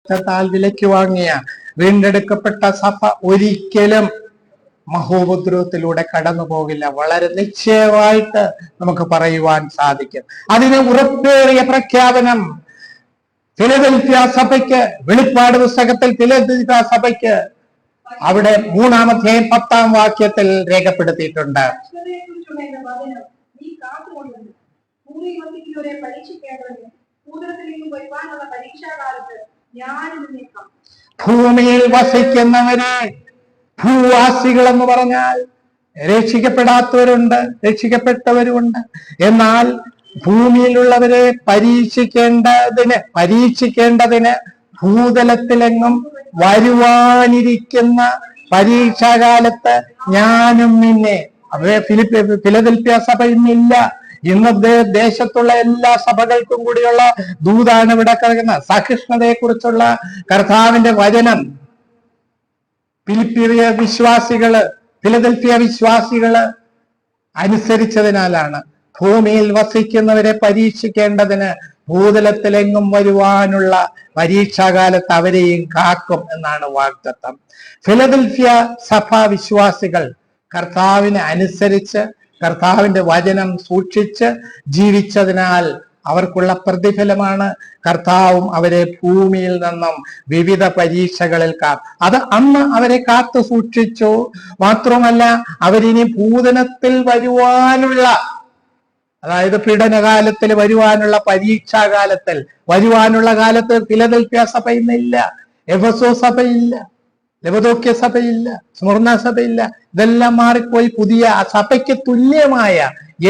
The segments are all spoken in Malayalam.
ത്താൽ വിലയ്ക്ക് വാങ്ങിയ വീണ്ടെടുക്കപ്പെട്ട സഭ ഒരിക്കലും മഹോപദ്രവത്തിലൂടെ കടന്നു പോകില്ല. വളരെ നിശ്ചയമായിട്ട് നമുക്ക് പറയുവാൻ സാധിക്കും. അതിന് ഉറപ്പേറിയ പ്രഖ്യാപനം ഫിലദൽഫിയ സഭയ്ക്ക്, വെളിപ്പാട് പുസ്തകത്തിൽ ഫിലദൽഫിയ സഭയ്ക്ക് അവിടെ 3-ാം അധ്യായം 10-ാം വാക്യത്തിൽ രേഖപ്പെടുത്തിയിട്ടുണ്ട്. ഭൂമിയിൽ വസിക്കുന്നവരെ, ഭൂവാസികൾ എന്ന് പറഞ്ഞാൽ രക്ഷിക്കപ്പെടാത്തവരുണ്ട്, രക്ഷിക്കപ്പെട്ടവരുമുണ്ട്. എന്നാൽ ഭൂമിയിലുള്ളവരെ പരീക്ഷിക്കേണ്ടതിന് ഭൂതലത്തിലെങ്ങും വരുവാനിരിക്കുന്ന പരീക്ഷാകാലത്ത് ഞാനും നിന്നെ. ഫിലദൽഫിയ സഭ ഇന്നില്ല. ഇന്നത്തെ ദേശത്തുള്ള എല്ലാ സഭകൾക്കും കൂടിയുള്ള ദൂതാണ് ഇവിടെ കിടക്കുന്നത്. സഹിഷ്ണുതയെ കുറിച്ചുള്ള കർത്താവിന്റെ വചനം ഫിലദൽഫിയ വിശ്വാസികള് അനുസരിച്ചതിനാലാണ്. ഭൂമിയിൽ വസിക്കുന്നവരെ പരീക്ഷിക്കേണ്ടതിന് ഭൂതലത്തിലെങ്ങും വരുവാനുള്ള പരീക്ഷാകാലത്ത് അവരെയും കാക്കും എന്നാണ് വാഗ്ദത്തം. ഫിലദൽഫിയ സഭാ വിശ്വാസികൾ കർത്താവിനെ അനുസരിച്ച് കർത്താവിന്റെ വചനം സൂക്ഷിച്ച് ജീവിച്ചതിനാൽ അവർക്കുള്ള പ്രതിഫലമാണ് കർത്താവും അവരെ ഭൂമിയിൽ നിന്നും വിവിധ പരീക്ഷകളിൽ അത് അന്ന് അവരെ കാത്തു സൂക്ഷിച്ചു. മാത്രമല്ല, അവരിനി ഭൂതലത്തിൽ വരുവാനുള്ള, അതായത് പീഡനകാലത്തിൽ വരുവാനുള്ള, പരീക്ഷാകാലത്തിൽ വരുവാനുള്ള കാലത്ത് ഫിലദൽഫിയ സഭ ഇന്നില്ല, എഫെസോ സഭയില്ല, ലവദോക്യ സഭയില്ല, സ്മുർന്ന സഭയില്ല. ഇതെല്ലാം മാറിപ്പോയി. പുതിയ സഭയ്ക്ക് തുല്യമായ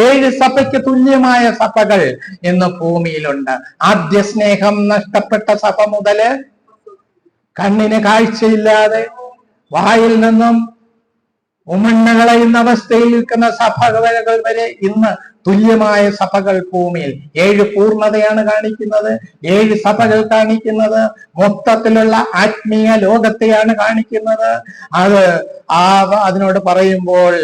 7 സഭയ്ക്ക് തുല്യമായ സഭകൾ ഇന്ന് ഭൂമിയിലുണ്ട്. ആദ്യ സ്നേഹം നഷ്ടപ്പെട്ട സഭ മുതല് കണ്ണിന് കാഴ്ചയില്ലാതെ വായിൽ നിന്നും ഉമണ്ണകളയുന്ന അവസ്ഥയിൽ നിൽക്കുന്ന സഭകൾ വരെ ഇന്ന് തുല്യമായ സഭകൾ ഭൂമിയിൽ 7 പൂർണ്ണതയാണ് കാണിക്കുന്നത്. 7 സഭകൾ കാണിക്കുന്നത് മൊത്തത്തിലുള്ള ആത്മീയ ലോകത്തെയാണ് കാണിക്കുന്നത്. അതിനോട് പറയുമ്പോൾ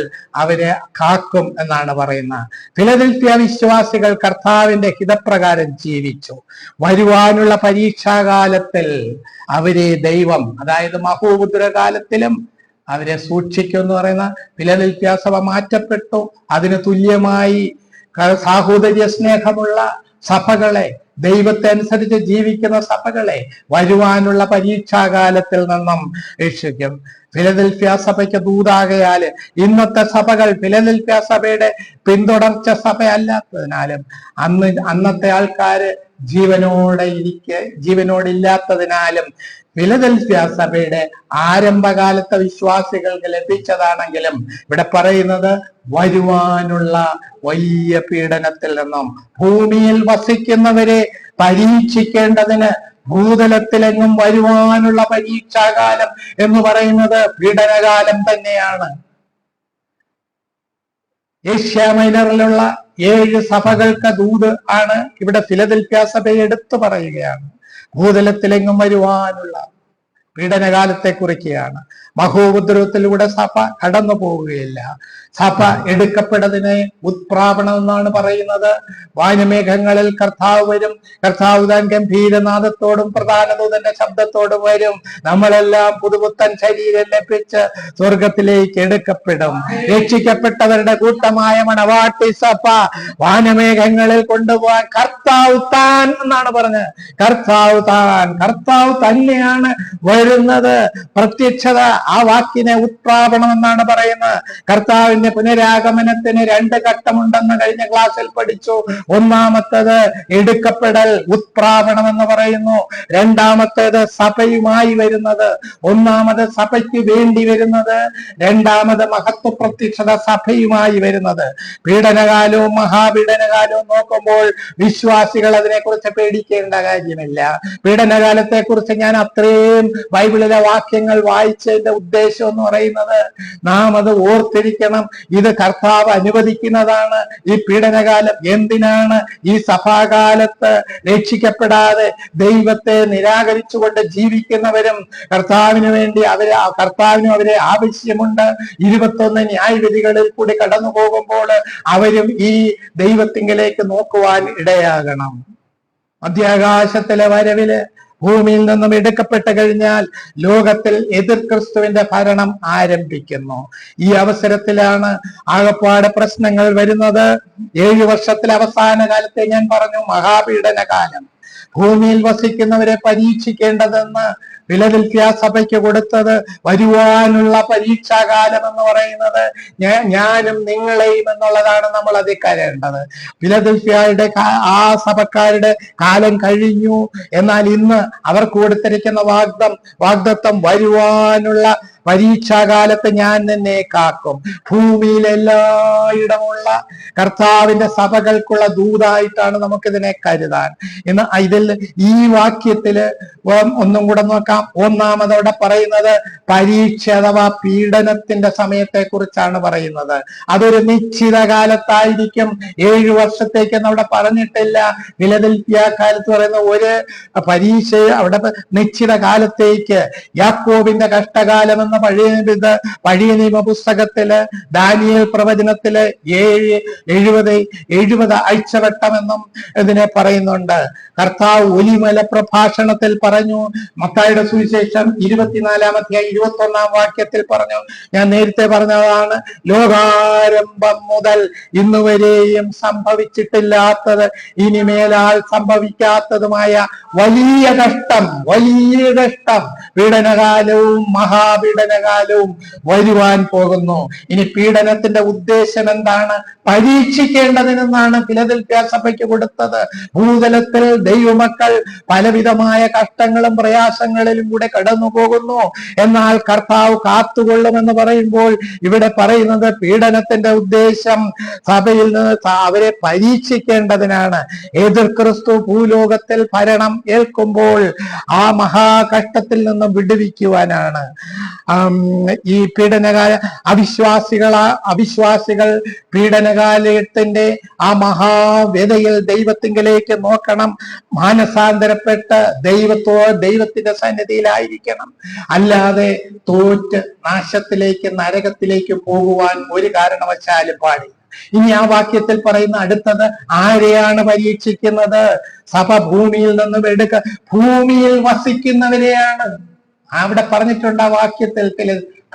അവരെ കാക്കും എന്നാണ് പറയുന്നത്. ഫിലദൽഫിയ വിശ്വാസികൾ കർത്താവിന്റെ ഹിതപ്രകാരം ജീവിച്ചു. വരുവാനുള്ള പരീക്ഷാകാലത്തിൽ അവരെ ദൈവം, അതായത് മഹോപദ്രവകാലത്തിലും അവരെ സൂക്ഷിക്കും എന്ന് പറയുന്ന ഫിലദൽഫിയ സഭ മാറ്റപ്പെട്ടു. അതിന് തുല്യമായി സാഹോദര്യ സ്നേഹമുള്ള സഭകളെ, ദൈവത്തെ അനുസരിച്ച് ജീവിക്കുന്ന സഭകളെ വരുവാനുള്ള പരീക്ഷാകാലത്തിൽ നിന്നും രക്ഷിക്കും. ഫിലദൽഫിയ സഭയ്ക്ക് ദൂതാകയാല് ഇന്നത്തെ സഭകൾ ഫിലദൽഫിയ സഭയുടെ പിന്തുടർച്ച സഭയല്ലാത്തതിനാലും അന്നത്തെ ആൾക്കാര് ജീവനോടില്ലാത്തതിനാലും ഫിലദൽഫിയ സഭയുടെ ആരംഭകാലത്തെ വിശ്വാസികൾക്ക് ലഭിച്ചതാണെങ്കിലും ഇവിടെ പറയുന്നത് വരുവാനുള്ള വലിയ പീഡനത്തിൽ നിന്നും ഭൂമിയിൽ വസിക്കുന്നവരെ പരീക്ഷിക്കേണ്ടതിന് ഭൂതലത്തിലെങ്ങും വരുവാനുള്ള പരീക്ഷാകാലം എന്ന് പറയുന്നത് പീഡനകാലം തന്നെയാണ്. ഏഷ്യ മൈനറിലുള്ള 7 സഭകൾക്ക് ദൂത് ആണ് ഇവിടെ ഫിലദൽഫിയ സഭയെ എടുത്തു പറയുകയാണ്. ഭൂതലത്തിലെങ്ങും വരുവാനുള്ള പീഡനകാലത്തെ കുറിക്കുകയാണ്. മഹോപദ്രവത്തിലൂടെ സഭ കടന്നു പോവുകയില്ല. സഭ എടുക്കപ്പെട്ടതിനെ ഉത്പ്രാപണം എന്നാണ് പറയുന്നത്. വാനമേഘങ്ങളിൽ കർത്താവ് വരും. കർത്താവ് താൻ ഗംഭീരനാദത്തോടും പ്രധാന ദൂതന്റെ ശബ്ദത്തോടും വരും. നമ്മളെല്ലാം പുതുപുത്തൻ ശരീരം ലഭിച്ച് സ്വർഗത്തിലേക്ക് എടുക്കപ്പെടും. രക്ഷിക്കപ്പെട്ടവരുടെ കൂട്ടമായ മണവാട്ടി സഭ വാനമേഘങ്ങളിൽ കൊണ്ടുപോകാൻ കർത്താവ് താൻ എന്നാണ് പറഞ്ഞത്. കർത്താവ് തന്നെയാണ് വരുന്നത്. പ്രത്യക്ഷത ആ വാക്കിനെ ഉത്പ്രാപണം എന്നാണ് പറയുന്നത്. കർത്താവിന്റെ പുനരാഗമനത്തിന് 2 ഘട്ടമുണ്ടെന്ന് കഴിഞ്ഞ ക്ലാസ്സിൽ പഠിച്ചു. ഒന്നാമത്തേത് എടുക്കപ്പെടൽ, ഉത്പ്രാപണം എന്ന് പറയുന്നു. രണ്ടാമത്തേത് സഭയുമായി വരുന്നത്. ഒന്നാമത് സഭയ്ക്ക് വേണ്ടി വരുന്നത്, രണ്ടാമത് മഹത്വ പ്രത്യക്ഷത സഭയുമായി വരുന്നത്. പീഡനകാലവും മഹാപീഡനകാലവും നോക്കുമ്പോൾ വിശ്വാസികൾ അതിനെക്കുറിച്ച് പേടിക്കേണ്ട കാര്യമില്ല. പീഡനകാലത്തെ കുറിച്ച് ഞാൻ അത്രയും ബൈബിളിലെ വാക്യങ്ങൾ വായിച്ചതിന്റെ ഉദ്ദേശം എന്ന് പറയുന്നത് നാം അത് ഓർത്തിരിക്കണം. ഇത് കർത്താവ് അനുവദിക്കുന്നതാണ്. ഈ പീഡനകാലം എന്തിനാണ്? ഈ സഭാകാലത്ത് രക്ഷിക്കപ്പെടാതെ ദൈവത്തെ നിരാകരിച്ചുകൊണ്ട് ജീവിക്കുന്നവരും കർത്താവിനും അവരെ ആവശ്യമുണ്ട്. 21 ന്യായവിധികളിൽ കൂടി കടന്നു പോകുമ്പോൾ അവരും ഈ ദൈവത്തിങ്കിലേക്ക് നോക്കുവാൻ ഇടയാകണം. മധ്യാകാശത്തിലെ വരവില് ഭൂമിയിൽ നിന്നും എടുക്കപ്പെട്ട് കഴിഞ്ഞാൽ ലോകത്തിൽ എതിർ ക്രിസ്തുവിന്റെ ഭരണം ആരംഭിക്കുന്നു. ഈ അവസരത്തിലാണ് ആകപ്പാട് പ്രശ്നങ്ങൾ വരുന്നത്. 7 വർഷത്തിലെ അവസാന കാലത്തെ ഞാൻ പറഞ്ഞു, മഹാപീഡന കാലം. ഭൂമിയിൽ വസിക്കുന്നവരെ പരീക്ഷിക്കേണ്ടതെന്ന് ഫിലദൽഫിയ സഭയ്ക്ക് കൊടുത്തത് വരുവാനുള്ള പരീക്ഷാകാലം എന്ന് പറയുന്നത് ഞാനും നിങ്ങളെയും എന്നുള്ളതാണ് നമ്മൾ അതിൽ കരേണ്ടത്. ഫിലദൽഫിയയുടെ ആ സഭക്കാരുടെ കാലം കഴിഞ്ഞു. എന്നാൽ ഇന്ന് അവർക്ക് കൊടുത്തിരിക്കുന്ന വാഗ്ദത്തം വരുവാനുള്ള പരീക്ഷാകാലത്ത് ഞാൻ നിന്നെ കാക്കും. ഭൂമിയിൽ എല്ലായിടമുള്ള കർത്താവിന്റെ സഭകൾക്കുള്ള ദൂതായിട്ടാണ് നമുക്കിതിനെ കരുതാൻ. ഇന്ന് ഇതിൽ ഈ വാക്യത്തില് ഒന്നും കൂടെ നോക്കാം. ഒന്നാമതോടെ പറയുന്നത് പരീക്ഷ അഥവാ പീഡനത്തിന്റെ സമയത്തെ കുറിച്ചാണ് പറയുന്നത്. അതൊരു നിശ്ചിത കാലത്തായിരിക്കും. 7 വർഷത്തേക്കെന്ന് അവിടെ പറഞ്ഞിട്ടില്ല. ഫിലദൽഫിയ കാലത്ത് പറയുന്ന ഒരു പരീക്ഷ അവിടെ നിശ്ചിത കാലത്തേക്ക്. യാക്കോബിന്റെ കഷ്ടകാലം എന്ന പഴയ നിയമ പുസ്തകത്തില് ദാനിയേൽ പ്രവചനത്തില് 70 ആഴ്ചവട്ടമെന്നും ഇതിനെ പറയുന്നുണ്ട്. കർത്താവ് ഒലിമല പ്രഭാഷണത്തിൽ പറഞ്ഞു. മത്തായിയുടെ സുവിശേഷം 24-ാം അധ്യായം 21-ാം വാക്യത്തിൽ പറഞ്ഞു, ഞാൻ നേരത്തെ പറഞ്ഞതാണ്, ലോകാരംഭം മുതൽ ഇന്നുവരെയും സംഭവിച്ചിട്ടില്ലാത്തത് ഇനിമേലാൽ സംഭവിക്കാത്തതുമായ വലിയ കഷ്ടം പീഡനകാലവും മഹാപീഡനകാലവും വരുവാൻ പോകുന്നു. ഇനി പീഡനത്തിന്റെ ഉദ്ദേശം എന്താണ്? പരീക്ഷിക്കേണ്ടതിനെന്നാണ് ഫിലദൽഫിയ സഭയ്ക്ക് കൊടുത്തത്. ഭൂതലത്തിൽ ദൈവമക്കൾ പലവിധമായ കഷ്ടങ്ങളും പ്രയാസങ്ങളിലും കൂടെ കടന്നു പോകുന്നു. എന്നാൽ കർത്താവ് കാത്തുകൊള്ളുമെന്ന് പറയുമ്പോൾ ഇവിടെ പറയുന്നത് പീഡനത്തിന്റെ ഉദ്ദേശം സഭയിൽ നിന്ന് അവരെ പരീക്ഷിക്കേണ്ടതിനാണ്. എതിർ ക്രിസ്തു ഭൂലോകത്തിൽ ഭരണം ഏൽക്കുമ്പോൾ ആ മഹാകഷ്ടത്തിൽ നിന്നും വിടുവിക്കുവാനാണ്. ഈ പീഡനകാല അവിശ്വാസികൾ പീഡനകാലത്തിന്റെ ആ മഹാവ്യതയിൽ ദൈവത്തിങ്കിലേക്ക് നോക്കണം. മാനസാന്തരപ്പെട്ട് ദൈവത്തിന്റെ സന്നിധിയിലായിരിക്കണം. അല്ലാതെ തോറ്റ് നാശത്തിലേക്ക് നരകത്തിലേക്ക് പോകുവാൻ ഒരു കാരണവശാലും പാടില്ല. ഇനി ആ വാക്യത്തിൽ പറയുന്ന അടുത്തത് ആരെയാണ് പരീക്ഷിക്കുന്നത്? സഭ ഭൂമിയിൽ നിന്നും ഭൂമിയിൽ വസിക്കുന്നവരെയാണ്. അവിടെ പറഞ്ഞിട്ടുണ്ട് ആ വാക്യത്തിൽ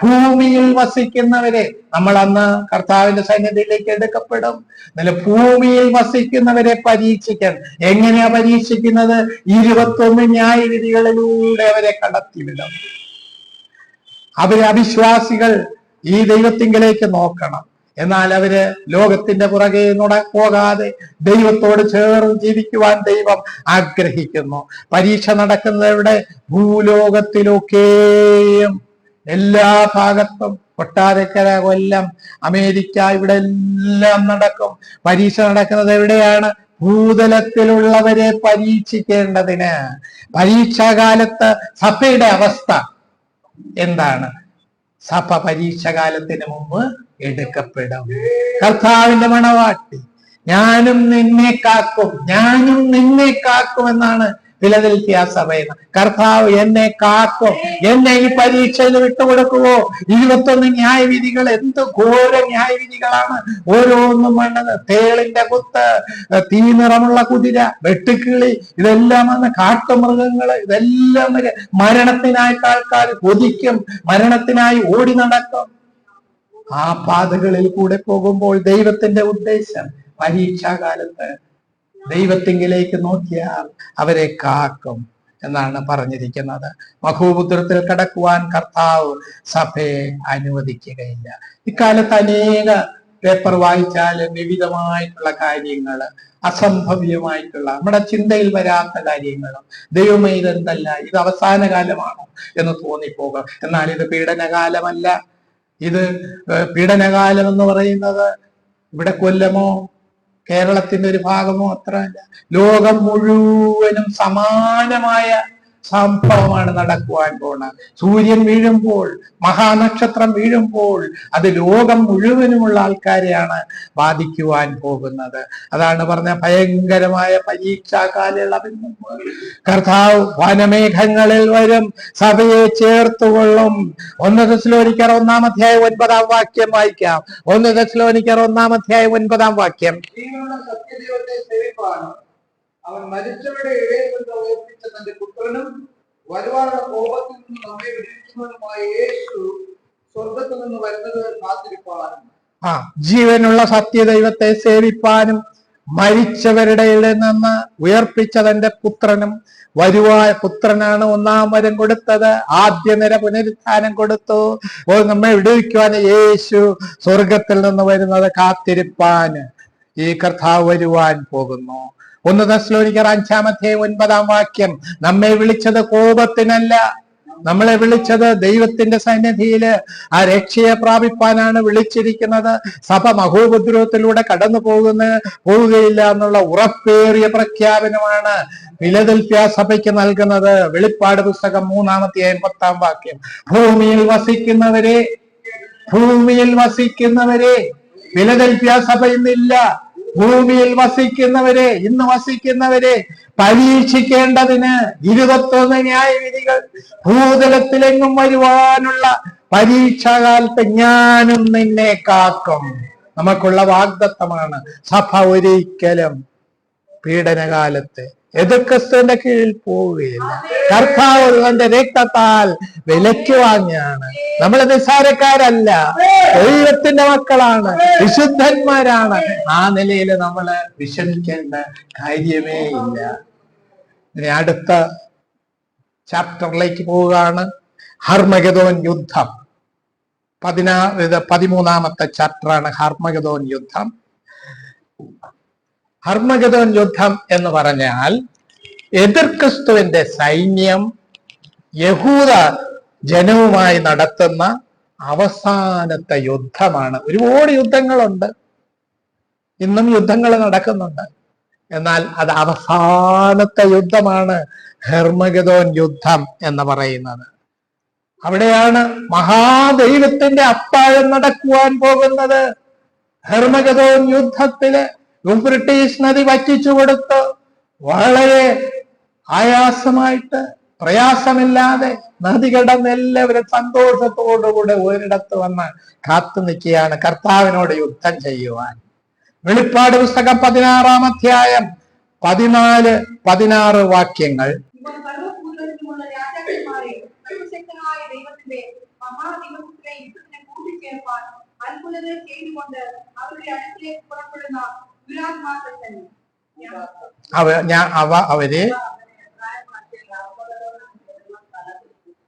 ഭൂമിയിൽ വസിക്കുന്നവരെ. നമ്മൾ അന്ന് കർത്താവിന്റെ സന്നിധിയിലേക്ക് എടുക്കപ്പെടും. എന്നാലും ഭൂമിയിൽ വസിക്കുന്നവരെ പരീക്ഷിക്കാൻ. എങ്ങനെയാ പരീക്ഷിക്കുന്നത്? 21 ന്യായവിധികളിലൂടെ അവരെ കടത്തിവിടും. അവരെ അവിശ്വാസികൾ ഈ ദൈവത്തിങ്കിലേക്ക് നോക്കണം. എന്നാൽ അവര് ലോകത്തിന്റെ പുറകെ പോകാതെ ദൈവത്തോട് ചേർന്ന് ജീവിക്കുവാൻ ദൈവം ആഗ്രഹിക്കുന്നു. പരീക്ഷ നടക്കുന്നത് ഇവിടെ ഭൂലോകത്തിലൊക്കെയും എല്ലാ ഭാഗത്തും, കൊട്ടാരക്കര, കൊല്ലം, അമേരിക്ക, ഇവിടെ എല്ലാം നടക്കും. പരീക്ഷ നടക്കുന്നത് എവിടെയാണ്? ഭൂതലത്തിലുള്ളവരെ പരീക്ഷിക്കേണ്ടതിന്. പരീക്ഷാകാലത്ത് സഭയുടെ അവസ്ഥ എന്താണ്? സഭ പരീക്ഷാകാലത്തിന് മുമ്പ് എടുക്കപ്പെടും. കർത്താവിന്റെ മണവാട്ടി ഞാനും നിന്നെ കാക്കും എന്നാണ് ഫിലദൽഫിയ സഭയിൽ. കർത്താവ് എന്നെ കാക്കും, എന്നെ ഈ പരീക്ഷയിൽ വിട്ടുകൊടുക്കുവോ? 21 ന്യായവിധികൾ എന്ത് ഘോര ന്യായവിധികളാണ് ഓരോന്നും വേണ്ടത്. തേളിന്റെ കുത്ത്, തീ നിറമുള്ള കുതിര, വെട്ടുക്കിളി, ഇതെല്ലാം വന്ന് കാട്ടുമൃഗങ്ങള്, ഇതെല്ലാം മരണത്തിനായിട്ട് ആൾക്കാർ കൊതിക്കും, മരണത്തിനായി ഓടി നടക്കും. ആ പാതകളിൽ കൂടെ പോകുമ്പോൾ ദൈവത്തിന്റെ ഉദ്ദേശം പരീക്ഷാകാലത്ത് ദൈവത്തിങ്കിലേക്ക് നോക്കിയാൽ അവരെ കാക്കും എന്നാണ് പറഞ്ഞിരിക്കുന്നത്. മഹോപുത്രത്തിൽ കടക്കുവാൻ കർത്താവ് സഭയെ അനുവദിക്കുകയില്ല. ഇക്കാലത്ത് അനേക പേപ്പർ വായിച്ചാലും വിവിധമായിട്ടുള്ള കാര്യങ്ങൾ, അസംഭവ്യമായിട്ടുള്ള നമ്മുടെ ചിന്തയിൽ വരാത്ത കാര്യങ്ങളും, ദൈവമേ ഇതെന്തല്ല, ഇത് അവസാന കാലമാണോ എന്ന് തോന്നിപ്പോകും. എന്നാൽ ഇത് പീഡനകാലമല്ല. ഇത് പീഡനകാലം എന്ന് പറയുന്നത് ഇവിടെ കൊല്ലമോ കേരളത്തിന്റെ ഒരു ഭാഗമോ അത്രയല്ല, ലോകം മുഴുവനും സമാനമായ സംഭവമാണ് നടക്കുവാൻ പോകുന്നത്. സൂര്യൻ വീഴുമ്പോൾ, മഹാനക്ഷത്രം വീഴുമ്പോൾ അത് ലോകം മുഴുവനുമുള്ള ആൾക്കാരെയാണ് ബാധിക്കുവാൻ പോകുന്നത്. അതാണ് പറഞ്ഞ ഭയങ്കരമായ പരീക്ഷാകാലയളവിൽ കർത്താവ് വനമേഘങ്ങളിൽ വരും, സഭയെ ചേർത്തുകൊള്ളും. 1 തെസ്സലോനിക്കർ 1-ാം അധ്യായം 9-ാം വാക്യം വായിക്കാം. 1 തെസ്സലോനിക്കർ 1-ാം അധ്യായം 9-ാം വാക്യം. അവൻ മരിച്ചവരുടെ ഇടയിൽ നിന്ന് ഉയർപ്പിച്ച തന്റെ പുത്രനും വരുവാനുള്ള കോപത്തിൽ നിന്ന് നമ്മെ വിടുവിക്കുന്നവനുമായ യേശു സ്വർഗത്തിൽ നിന്ന് വരുന്നത് കാത്തിരിപ്പാനും ജീവനുള്ള സത്യദൈവത്തെ സേവിപ്പാനും മരിച്ചവരുടെ ഇടയിൽ നിന്ന് ഉയർപ്പിച്ച തന്റെ പുത്രനും വരുവായ പുത്രനാണ് ഒന്നാം വരം കൊടുത്തത്. ആദ്യ നിര പുനരുത്ഥാനം കൊടുത്തു. നമ്മെ വിടുവിക്കുവാൻ യേശു സ്വർഗത്തിൽ നിന്ന് വരുന്നത് കാത്തിരിപ്പാൻ ഈ കർത്താവ് വരുവാൻ പോകുന്നു. 1 തെസ്സലോനിക്കർ 5:9 നമ്മെ വിളിച്ചത് കോപത്തിനല്ല, നമ്മളെ വിളിച്ചത് ദൈവത്തിന്റെ സന്നിധിയില് ആ രക്ഷയെ പ്രാപിപ്പാനാണ് വിളിച്ചിരിക്കുന്നത്. സഭ മഹോപദ്രവത്തിലൂടെ കടന്നു പോവുകയില്ല എന്നുള്ള ഉറപ്പേറിയ പ്രഖ്യാപനമാണ് ഫിലദൽഫിയ സഭയ്ക്ക് നൽകുന്നത്. വെളിപ്പാട് പുസ്തകം 3:10 ഭൂമിയിൽ വസിക്കുന്നവരെ ഫിലദൽഫിയ സഭ ഇന്നില്ല. ഭൂമിയിൽ ഇന്ന് വസിക്കുന്നവരെ പരീക്ഷിക്കേണ്ടതിന് 21 ന്യായവിധികൾ ഭൂതലത്തിലെങ്ങും വരുവാനുള്ള പരീക്ഷാകാലത്ത് ഞാനും നിന്നെ കാക്കും. നമുക്കുള്ള വാഗ്ദത്തമാണ്. സഭ ഒരിക്കലും പീഡനകാലത്ത് എതിർക്രിസ്തുവിന്റെ കീഴിൽ പോവുകയില്ല. കർത്താവ് തന്റെ രക്തത്താൽ വിലയ്ക്ക് വാങ്ങിയാണ്. നമ്മൾ നിസ്സാരക്കാരല്ല, ദൈവത്തിന്റെ മക്കളാണ്, വിശുദ്ധന്മാരാണ്. ആ നിലയിൽ നമ്മൾ വിഷമിക്കേണ്ട കാര്യമേ ഇല്ല. ഇനി അടുത്ത ചാപ്റ്ററിലേക്ക് പോവുകയാണ്. ഹർമഗദോൻ യുദ്ധം 13ാമത്തെ ചാപ്റ്ററാണ് ഹർമഗദോൻ യുദ്ധം. ഹർമഗദോൻ യുദ്ധം എന്ന് പറഞ്ഞാൽ എതിർക്രിസ്തുവിന്റെ സൈന്യം യഹൂദ ജനവുമായി നടത്തുന്ന അവസാനത്തെ യുദ്ധമാണ്. ഒരുപാട് യുദ്ധങ്ങളുണ്ട്, ഇന്നും യുദ്ധങ്ങൾ നടക്കുന്നുണ്ട്. എന്നാൽ അത് അവസാനത്തെ യുദ്ധമാണ് ഹർമഗദോൻ യുദ്ധം എന്ന് പറയുന്നത്. അവിടെയാണ് മഹാദൈവത്തിന്റെ അത്താഴം നടക്കുവാൻ പോകുന്നത്. ഹർമഗദോൻ യുദ്ധത്തില് യൂഫ്രട്ടീസ് നദി വറ്റിച്ചു കൊടുത്ത് വളരെ ആയാസമായിട്ട് പ്രയാസമില്ലാതെ നദി കടന്ന് എല്ലാവരും സന്തോഷത്തോടുകൂടെ ഒരിടത്ത് വന്ന് കാത്തു നിൽക്കുകയാണ് കർത്താവിനോട് യുദ്ധം ചെയ്യുവാൻ. വെളിപ്പാട് പുസ്തകം 16-ാം 14-16 വാക്യങ്ങൾ. അവര്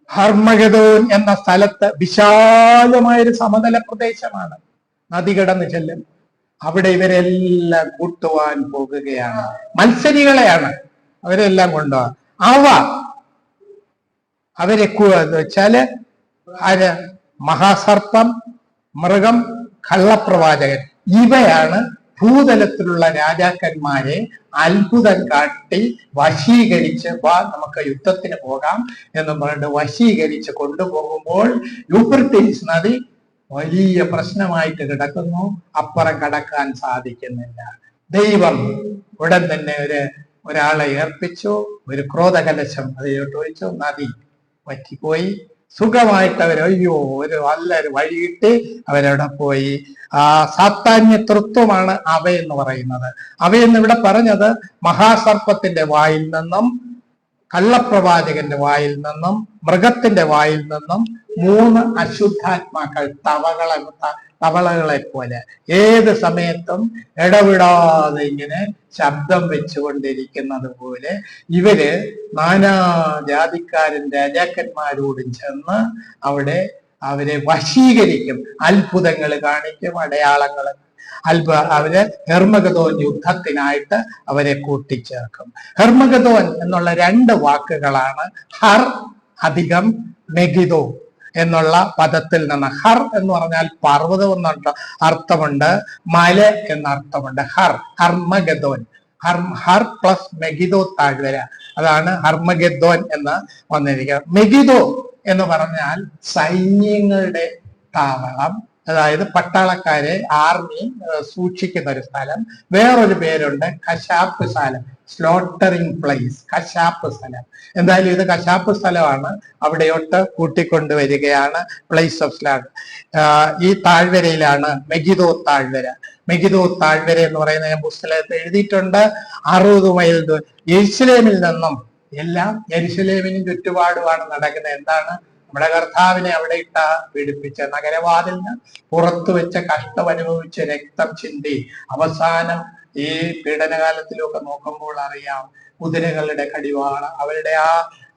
ഹർമഗദോൻ എന്ന സ്ഥലത്ത് വിശാലമായൊരു സമതല പ്രദേശമാണ്. നദി കടന്ന് ചെല്ലും. അവിടെ ഇവരെല്ലാം കൂട്ടുവാൻ പോകുകയാണ്. മത്സരികളെയാണ് അവരെല്ലാം കൊണ്ടുപോകാൻ. അവരെ വെച്ചാല് മഹാസർപ്പം, മൃഗം, കള്ളപ്രവാചകൻ, ഇവയാണ് ഭൂതലത്തിലുള്ള രാജാക്കന്മാരെ അത്ഭുതം കാട്ടി വശീകരിച്ച് നമുക്ക് യുദ്ധത്തിന് പോകാം എന്ന് പറഞ്ഞിട്ട് വശീകരിച്ച് കൊണ്ടുപോകുമ്പോൾ യൂഫ്രട്ടീസ് നദി വലിയ പ്രശ്നമായിട്ട് കിടക്കുന്നു. അപ്പുറം കടക്കാൻ സാധിക്കുന്നില്ല. ദൈവം ഉടൻ തന്നെ ഒരാളെ ഏർപ്പിച്ചു. ഒരു ക്രോധകലശം അതിലോട്ട് ഒഴിച്ചു. നദി വറ്റിപ്പോയി. സുഖമായിട്ട് ഒരു നല്ലൊരു വഴിയിട്ട് അവരവിടെ പോയി. സാത്താന്യ തൃത്വമാണ് അവയെന്ന് പറയുന്നത്. അവയെന്ന് ഇവിടെ പറഞ്ഞത് മഹാസർപ്പത്തിന്റെ വായിൽ നിന്നും, കള്ളപ്രവാചകന്റെ വായിൽ നിന്നും, മൃഗത്തിന്റെ വായിൽ നിന്നും 3 അശുദ്ധാത്മാക്കൾ തവളകളെ പോലെ ഏത് സമയത്തും ഇടവിടാതെ ഇങ്ങനെ ശബ്ദം വെച്ചുകൊണ്ടിരിക്കുന്നത് പോലെ ഇവര് നാനാജാതിക്കാരൻ രാജാക്കന്മാരോടും ചെന്ന് അവരെ വശീകരിക്കും. അത്ഭുതങ്ങൾ കാണിക്കും, അടയാളങ്ങൾ അവര് ഹെർമഗദോൻ യുദ്ധത്തിനായിട്ട് അവരെ കൂട്ടിച്ചേർക്കും. ഹെർമഗദോൻ എന്നുള്ള 2 വാക്കുകളാണ് ഹർ അധികം മെഗിദോ എന്നുള്ള പദത്തിൽ നിന്ന്. ഹർ എന്ന് പറഞ്ഞാൽ പർവ്വതം എന്നുള്ള അർത്ഥമുണ്ട്, മല എന്ന അർത്ഥമുണ്ട്. ഹർമഗദോൻ, ഹർ പ്ലസ് മെഗിദോ താഴ്വര, അതാണ് ഹർമഗദോൻ എന്ന് വന്നിരിക്കുന്നത്. മെഗിദോ എന്ന് പറഞ്ഞാൽ സൈന്യങ്ങളുടെ താവളം അതായത് പട്ടാളക്കാരെ ആർമി സൂക്ഷിക്കുന്ന ഒരു സ്ഥലം. വേറൊരു പേരുണ്ട് കശാപ്പ് സ്ഥലം, സ്ലോട്ടറിംഗ് പ്ലേസ്, കശാപ്പ് സ്ഥലം. എന്തായാലും ഇത് കശാപ്പ് സ്ഥലമാണ്, അവിടെയോട്ട് കൂട്ടിക്കൊണ്ടുവരികയാണ്, പ്ലേസ് ഓഫ് സ്ലാഡ്. ഈ താഴ്വരയിലാണ് മെഗിദോ താഴ്വര. മെഗിദോ താഴ്വര എന്ന് പറയുന്ന ഞാൻ പുസ്തകത്തിൽ എഴുതിയിട്ടുണ്ട്. 60 മൈൽ യെരുശലേമിൽ നിന്നും, എല്ലാം യെരുശലേമിനും ചുറ്റുപാടുമാണ് നടക്കുന്നത്. എന്താണ്? നമ്മുടെ കർത്താവിനെ അവിടെ ഇട്ട പീഡിപ്പിച്ച, നഗരവാതിലിന് പുറത്തു വെച്ച, കഷ്ടം അനുഭവിച്ച് രക്തം ചിന്തി, അവസാനം ഈ പീഡനകാലത്തിലൊക്കെ നോക്കുമ്പോൾ അറിയാം കുതിരകളുടെ കടിവാള, അവരുടെ ആ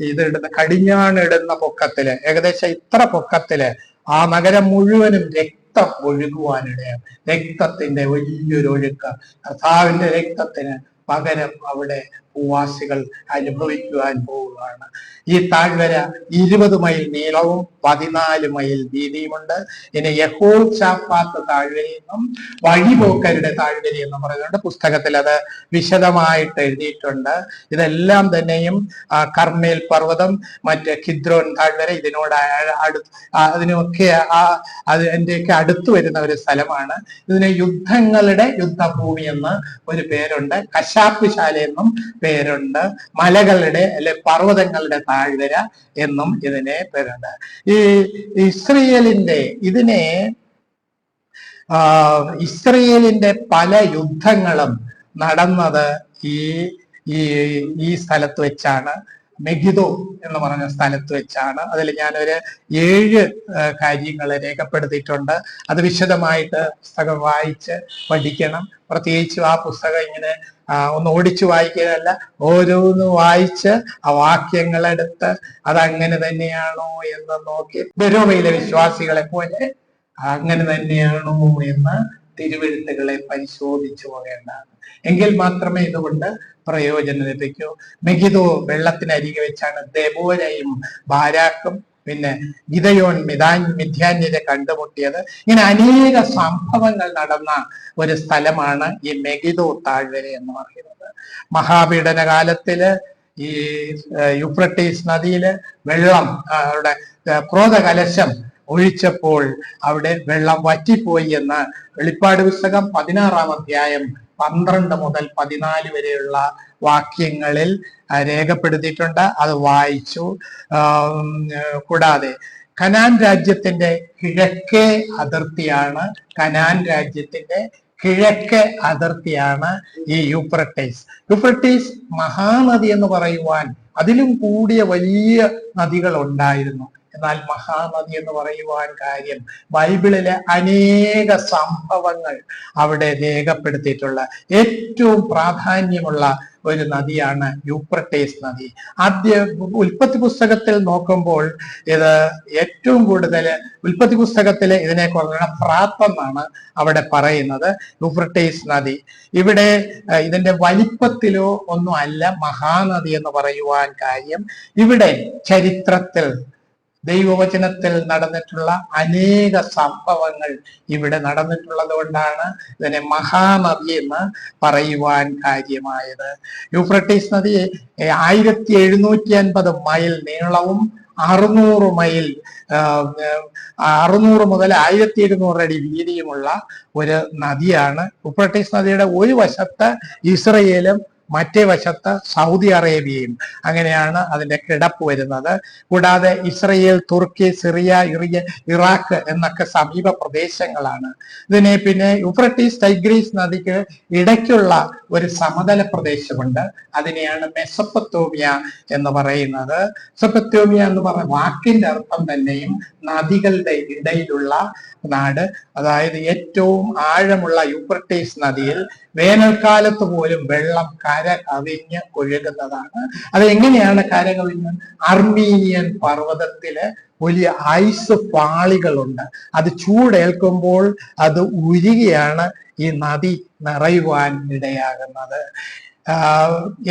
ഇതിടുന്ന കടിഞ്ഞാണിടുന്ന പൊക്കത്തില്, ഏകദേശം ഇത്ര പൊക്കത്തില് ആ നഗരം മുഴുവനും രക്തം ഒഴുകുവാനിടയാണ്. രക്തത്തിന്റെ വലിയൊരു ഒഴുക്ക്, കർത്താവിന്റെ രക്തത്തിന് പകരം അവിടെ ഭൂവാസികൾ അനുഭവിക്കുവാൻ പോവുകയാണ്. ഈ താഴ്വര 20 മൈൽ നീളവും 14 മൈൽ വീതിയുമുണ്ട്. ഇനി യഹോശാഫാത്ത് താഴ്വരയെന്നും വഴിപോക്കരുടെ താഴ്വരയെന്നും പറയുന്നുണ്ട്. പുസ്തകത്തിൽ അത് വിശദമായിട്ട് എഴുതിയിട്ടുണ്ട്. ഇതെല്ലാം തന്നെയും കർമ്മേൽ പർവ്വതം, മറ്റ് കിദ്രോൻ താഴ്വര, ഇതിനോട് അതിനൊക്കെ അതിന്റെയൊക്കെ അടുത്ത് വരുന്ന ഒരു സ്ഥലമാണ്. ഇതിന് യുദ്ധങ്ങളുടെ യുദ്ധഭൂമി എന്ന് ഒരു പേരുണ്ട്, കശാപ്പ് ശാല എന്നും പേരുണ്ട്, മലകളുടെ അല്ലെ പർവ്വതങ്ങളുടെ താഴ്വര എന്നും ഇതിനെ പേരുണ്ട്. ഈ ഇസ്രയേലിന്റെ പല യുദ്ധങ്ങളും നടന്നത് ഈ സ്ഥലത്ത് വെച്ചാണ്, മെഗിദോ എന്ന് പറഞ്ഞ സ്ഥലത്ത് വെച്ചാണ്. അതിൽ ഞാനൊരു 7 കാര്യങ്ങൾ രേഖപ്പെടുത്തിയിട്ടുണ്ട്. അത് വിശദമായിട്ട് പുസ്തകം വായിച്ച് പഠിക്കണം. പ്രത്യേകിച്ചും ആ പുസ്തകം ഇങ്ങനെ ഒന്ന് ഓടിച്ചു വായിക്കുകയല്ല, ഓരോന്ന് വായിച്ച് ആ വാക്യങ്ങളെടുത്ത് അതങ്ങനെ തന്നെയാണോ എന്ന് നോക്കി, ബെരോവയിലെ വിശ്വാസികളെ പോലെ അങ്ങനെ തന്നെയാണോ എന്ന് തിരുവെഴുത്തുകളെ പരിശോധിച്ചു പോകേണ്ടതാണ്. എങ്കിൽ മാത്രമേ ഇതുകൊണ്ട് പ്രയോജനം ലഭിക്കൂ. മെഗിദോ വെള്ളത്തിനരികെ വെച്ചാണ് ദെബോരയും ബാരാക്കും പിന്നെ ഗിദയോൻ മിദ്യാന്യരെ കണ്ടുമുട്ടിയത്. ഇങ്ങനെ അനേക സംഭവങ്ങൾ നടന്ന ഒരു സ്ഥലമാണ് ഈ മെഗിദോ താഴ്വര എന്ന് പറയുന്നത്. മഹാപീഡന കാലത്തില് ഈ യൂഫ്രട്ടീസ് നദിയില് വെള്ളം, അവിടെ ക്രോധകലശം ഒഴിച്ചപ്പോൾ അവിടെ വെള്ളം വറ്റിപ്പോയി എന്ന് വെളിപ്പാട് പുസ്തകം 16-ാം അധ്യായം 12 മുതൽ 14 വരെയുള്ള വാക്യങ്ങളിൽ രേഖപ്പെടുത്തിയിട്ടുണ്ട്. അത് വായിച്ചു. കൂടാതെ കനാൻ രാജ്യത്തിന്റെ കിഴക്കേ അതിർത്തിയാണ്, കനാൻ രാജ്യത്തിന്റെ കിഴക്കേ അതിർത്തിയാണ് ഈ യൂഫ്രട്ടീസ് മഹാനദി എന്ന് പറയുവാൻ അതിലും കൂടിയ വലിയ നദികൾ ഉണ്ടായിരുന്നു. എന്നാൽ മഹാനദി എന്ന് പറയുവാൻ കാര്യം ബൈബിളിലെ അനേക സംഭവങ്ങൾ അവിടെ രേഖപ്പെടുത്തിയിട്ടുള്ള ഏറ്റവും പ്രാധാന്യമുള്ള ഒരു നദിയാണ് യൂഫ്രട്ടീസ് നദി. ഉൽപ്പത്തി പുസ്തകത്തിൽ നോക്കുമ്പോൾ ഇത് ഏറ്റവും കൂടുതൽ ഉൽപ്പത്തി പുസ്തകത്തില് ഇതിനെ കുറിച്ച് ഫ്രാത്ത് എന്നാണ് അവിടെ പറയുന്നത്, യൂഫ്രട്ടീസ് നദി. ഇവിടെ ഇതിന്റെ വലിപ്പത്തിലോ ഒന്നും അല്ല മഹാനദി എന്ന് പറയുവാൻ കാര്യം, ഇവിടെ ചരിത്രത്തിൽ ദൈവവചനത്തിൽ നടന്നിട്ടുള്ള അനേക സംഭവങ്ങൾ ഇവിടെ നടന്നിട്ടുള്ളത് കൊണ്ടാണ് ഇതിനെ മഹാനദി എന്ന് പറയുവാൻ കാര്യമായത്. യൂഫ്രട്ടീസ് നദി 1750 മൈൽ നീളവും 600 മുതൽ 1200 അടി വീതിയുമുള്ള ഒരു നദിയാണ്. യൂഫ്രട്ടീസ് നദിയുടെ ഒരു വശത്ത് ഇസ്രയേലും മറ്റേ വശത്ത് സൗദി അറേബ്യയും, അങ്ങനെയാണ് അതിന്റെ കിടപ്പ് വരുന്നത്. കൂടാതെ ഇസ്രയേൽ, തുർക്കി, സിറിയ, ഇറാഖ് എന്നൊക്കെ സമീപ പ്രദേശങ്ങളാണ്. ഇതിനെ പിന്നെ യൂഫ്രട്ടീസ് ടൈഗ്രീസ് നദിക്ക് ഇടയ്ക്കുള്ള ഒരു സമതല പ്രദേശമുണ്ട്, അതിനെയാണ് മെസൊപ്പൊത്തോമിയ എന്ന് പറയുന്നത്. മെസൊപ്പൊത്തോമിയ എന്ന് പറഞ്ഞ വാക്കിന്റെ അർത്ഥം തന്നെയും നദികളുടെ ഇടയിലുള്ള നാട്. അതായത് ഏറ്റവും ആഴമുള്ള യൂഫ്രട്ടീസ് നദിയിൽ വേനൽക്കാലത്ത് പോലും വെള്ളം കര കവിഞ്ഞ് ഒഴുകുന്നതാണ്. അത് എങ്ങനെയാണ് കര കവിഞ്ഞത്? അർമീനിയൻ പർവ്വതത്തില് വലിയ ഐസ് പാളികളുണ്ട്, അത് ചൂടേൽക്കുമ്പോൾ അത് ഉരുകിയാണ് ഈ നദി നിറയുവാൻ ഇടയാകുന്നത്.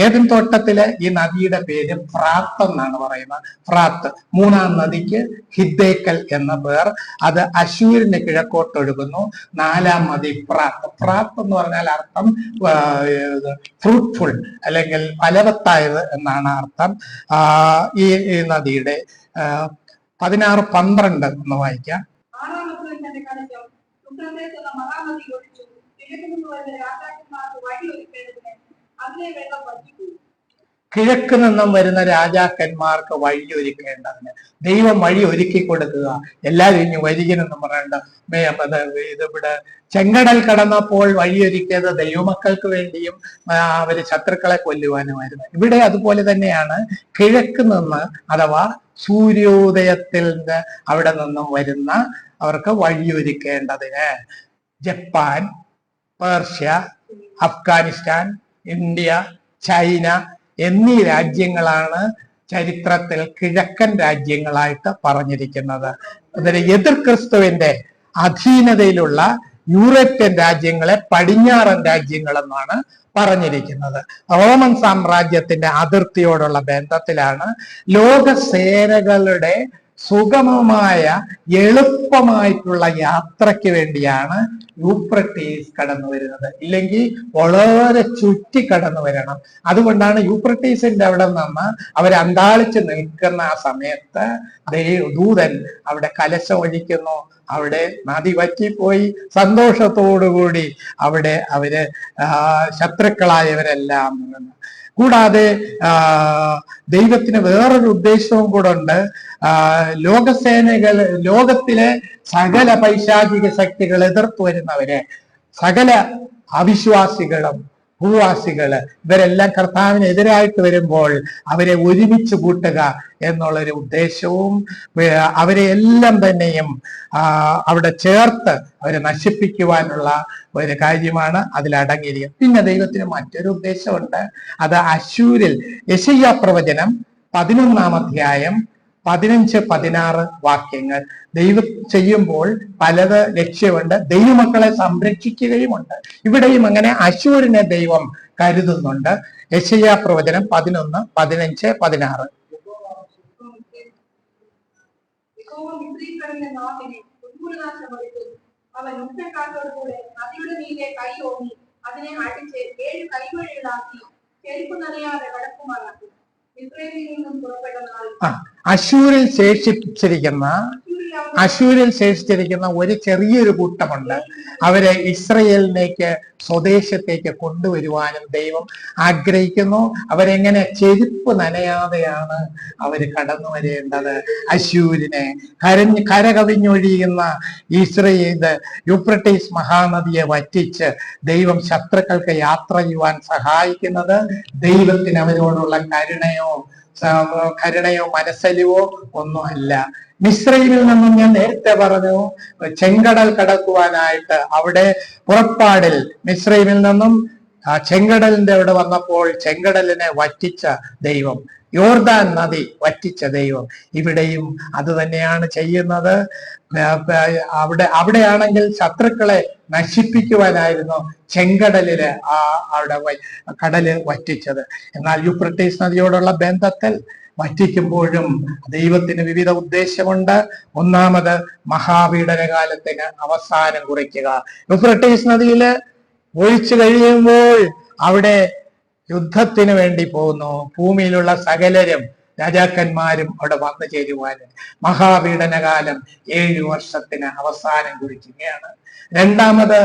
ഏദൻ തോട്ടത്തിലെ ഈ നദിയുടെ പേര് ഫ്രാത്ത് എന്നാണ് പറയുന്നത്. ഫ്രാത്ത്. 3-ാം നദിക്ക് ഹിദ്ദേക്കൽ എന്ന പേർ. അത് അശൂരിന് കിഴക്കോട്ടൊഴുകുന്നു. 4-ാം നദി ഫ്രാത്ത്. ഫ്രാത്ത് എന്ന് പറഞ്ഞാൽ അർത്ഥം ഫ്രൂട്ട്ഫുൾ അല്ലെങ്കിൽ ഫലവത്തായത് എന്നാണ് അർത്ഥം. ഈ നദിയുടെ 16-12 എന്ന് വായിക്കാം. ഉന്നതേക്കുള്ള മഹാനദി ഒഴിച്ചു കിഴക്ക് നിന്ന് വരുന്ന രാജാക്കന്മാർക്ക് വഴി ഒരുക്കേണ്ടതിന് അതിലെ വെള്ളം വറ്റിപ്പോയി. കിഴക്ക് നിന്നും വരുന്ന രാജാക്കന്മാർക്ക് വഴി ഒരുക്കേണ്ടതിന് ദൈവം വഴി ഒരുക്കി കൊടുക്കുക. എല്ലാവരും ഇനി വരികനെന്ന് പറയേണ്ട ഇതിവിടെ ചെങ്കടൽ കടന്നപ്പോൾ വഴിയൊരുക്കിയത് ദൈവമക്കൾക്ക് വേണ്ടിയും അവര് ശത്രുക്കളെ കൊല്ലുവാനുമായിരുന്നു. ഇവിടെ അതുപോലെ തന്നെയാണ് കിഴക്ക് നിന്ന് അഥവാ സൂര്യോദയത്തിന്റെ അവിടെ നിന്നും വരുന്ന അവർക്ക് വഴിയൊരുക്കേണ്ടതിന്. Japan, Persia, Afghanistan, India, China എന്നീ രാജ്യങ്ങളാണ് ചരിത്രത്തിൽ കിഴക്കൻ രാജ്യങ്ങളായിട്ട് പറഞ്ഞിരിക്കുന്നത്. അതിന് എതിർ ക്രിസ്തുവിന്റെ അധീനതയിലുള്ള യൂറോപ്യൻ രാജ്യങ്ങളെ പടിഞ്ഞാറൻ രാജ്യങ്ങൾ എന്നാണ് പറഞ്ഞിരിക്കുന്നത്. റോമൻ സാമ്രാജ്യത്തിന്റെ അതിർത്തിയോടുള്ള ബന്ധത്തിലാണ് ലോകസേനകളുടെ സുഗമമായ എളുപ്പമായിട്ടുള്ള യാത്രയ്ക്ക് വേണ്ടിയാണ് യൂഫ്രട്ടീസ് കടന്നു വരുന്നത്. ഇല്ലെങ്കിൽ വളരെ ചുറ്റി കടന്നു വരണം. അതുകൊണ്ടാണ് യൂഫ്രട്ടീസിന്റെ അവിടെ നിന്ന് അവർ അന്താളിച്ച് നിൽക്കുന്ന ആ സമയത്ത് ദൂതൻ അവിടെ കലശം ഒഴിക്കുന്നു. അവിടെ നദി വറ്റിപ്പോയി. സന്തോഷത്തോടുകൂടി അവിടെ അവര് ശത്രുക്കളായവരെല്ലാം നിന്ന്. കൂടാതെ ദൈവത്തിന് വേറൊരു ഉദ്ദേശവും കൂടെ ഉണ്ട്. ലോകത്തിലെ സകല പൈശാചിക ശക്തികൾ എതിർത്തു വരുന്നവരെ, സകല അവിശ്വാസികളും ഭൂവാസികള് ഇവരെല്ലാം കർത്താവിനെതിരായിട്ട് വരുമ്പോൾ അവരെ ഒരുമിച്ച് കൂട്ടുക എന്നുള്ളൊരു ഉദ്ദേശവും അവരെ എല്ലാം തന്നെയും അവിടെ ചേർത്ത് അവരെ നശിപ്പിക്കുവാനുള്ള ഒരു കാര്യമാണ് അതിലടങ്ങിയിരിക്കുന്നത്. പിന്നെ ദൈവത്തിന് മറ്റൊരു ഉദ്ദേശമുണ്ട്. അത് അശ്ശൂരിൽ യെശയ്യാ പ്രവചനം 11-ാം അധ്യായം 15-16 വാക്യങ്ങൾ. ദൈവം ചെയ്യുമ്പോൾ പലത് ലക്ഷ്യമുണ്ട്. ദൈവമക്കളെ സംരക്ഷിക്കുകയുമുണ്ട്. ഇവിടെയും അങ്ങനെ അശ്ശൂരിനെ ദൈവം കരുതുന്നുണ്ട്. യെശയ്യാ പ്രവചനം 11, 15, 16. അവൻ ഉച്ചക്കാറ്റോടുകൂടെ നദിയുടെ മീതെ കൈ ഓങ്ങി അതിനെ അടിച്ച് 7 കൈവഴികളാക്കി ചെരുപ്പ് നനയാതെ കടക്കുമാറാക്കി. ഇസ്രായേലിൽ നിന്നും പുറപ്പെട്ട നാൾ അശ്ശൂരിൽ ശേഷിച്ചിരിക്കുന്ന ഒരു ചെറിയൊരു കൂട്ടമുണ്ട്. അവരെ ഇസ്രയേലിലേക്ക് സ്വദേശത്തേക്ക് കൊണ്ടുവരുവാനും ദൈവം ആഗ്രഹിക്കുന്നു. അവരെങ്ങനെ ചെരുപ്പ് നനയാതെയാണ് അവര് കടന്നു വരേണ്ടത്. അശ്ശൂരിനെ കരകവിഞ്ഞൊഴിയുന്ന ഇസ്രയേൽ യൂഫ്രട്ടീസ് മഹാനദിയെ വറ്റിച്ച് ദൈവം ശത്രുക്കൾക്ക് യാത്ര ചെയ്യുവാൻ സഹായിക്കുന്നത് ദൈവത്തിന് അവരോടുള്ള കരുണയോ മനസ്സലിവോ ഒന്നുമല്ല. മിസ്രൈമിൽ നിന്നും ഞാൻ നേരത്തെ പറഞ്ഞു ചെങ്കടൽ കടക്കുവാനായിട്ട് അവിടെ പുറപ്പാടിൽ മിസ്രൈമിൽ നിന്നും ചെങ്കടലിന്റെ അവിടെ വന്നപ്പോൾ ചെങ്കടലിനെ വറ്റിച്ച ദൈവം, യോർദാൻ നദി വറ്റിച്ച ദൈവം ഇവിടെയും അത് തന്നെയാണ് ചെയ്യുന്നത്. അവിടെയാണെങ്കിൽ ശത്രുക്കളെ നശിപ്പിക്കുവാനായിരുന്നു ചെങ്കടലില് അവിടെ കടല് വറ്റിച്ചത്. എന്നാൽ യൂഫ്രട്ടീസ് നദിയോടുള്ള ബന്ധത്തിൽ വറ്റിക്കുമ്പോഴും ദൈവത്തിന് വിവിധ ഉദ്ദേശമുണ്ട്. ഒന്നാമത് മഹാപീഡനകാലത്തിന് അവസാനം കുറിക്കുക. യൂഫ്രട്ടീസ് നദിയില് ഒഴിച്ചു കഴിയുമ്പോൾ അവിടെ യുദ്ധത്തിന് വേണ്ടി പോകുന്നു. ഭൂമിയിലുള്ള സകലരും രാജാക്കന്മാരും അവിടെ വന്നു ചേരുവാനും മഹാപീഡനകാലം 7 വർഷത്തിന് അവസാനം കുറിക്കുകയാണ്. രണ്ടാമത്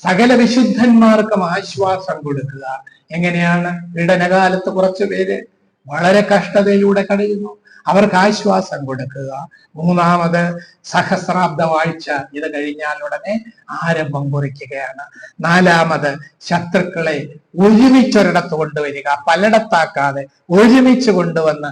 സകല വിശുദ്ധന്മാർക്കും ആശ്വാസം കൊടുക്കുക. എങ്ങനെയാണ്? പീഡനകാലത്ത് കുറച്ചു പേര് വളരെ കഷ്ടതയിലൂടെ കഴിയുന്നു, അവർക്ക് ആശ്വാസം കൊടുക്കുക. മൂന്നാമത് സഹസ്രാബ്ദ വാഴ്ച ഇത് കഴിഞ്ഞാൽ ഉടനെ ആരംഭം കുറിക്കുകയാണ്. നാലാമത് ശത്രുക്കളെ ഒരുമിച്ചൊരിടത്ത് കൊണ്ടുവരിക, പലയിടത്താക്കാതെ ഒരുമിച്ച് കൊണ്ടുവന്ന്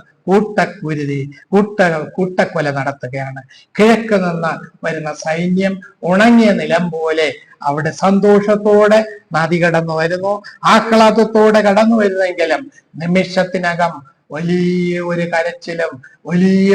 കൂട്ടക്കൊല നടത്തുകയാണ്. കിഴക്ക് നിന്ന് വരുന്ന സൈന്യം ഉണങ്ങിയ നിലം പോലെ അവിടെ സന്തോഷത്തോടെ നദി കടന്നു വരുന്നു, ആഹ്ലാദത്തോടെ കടന്നു വരുന്നെങ്കിലും നിമിഷത്തിനകം വലിയ ഒരു കരച്ചിലും വലിയ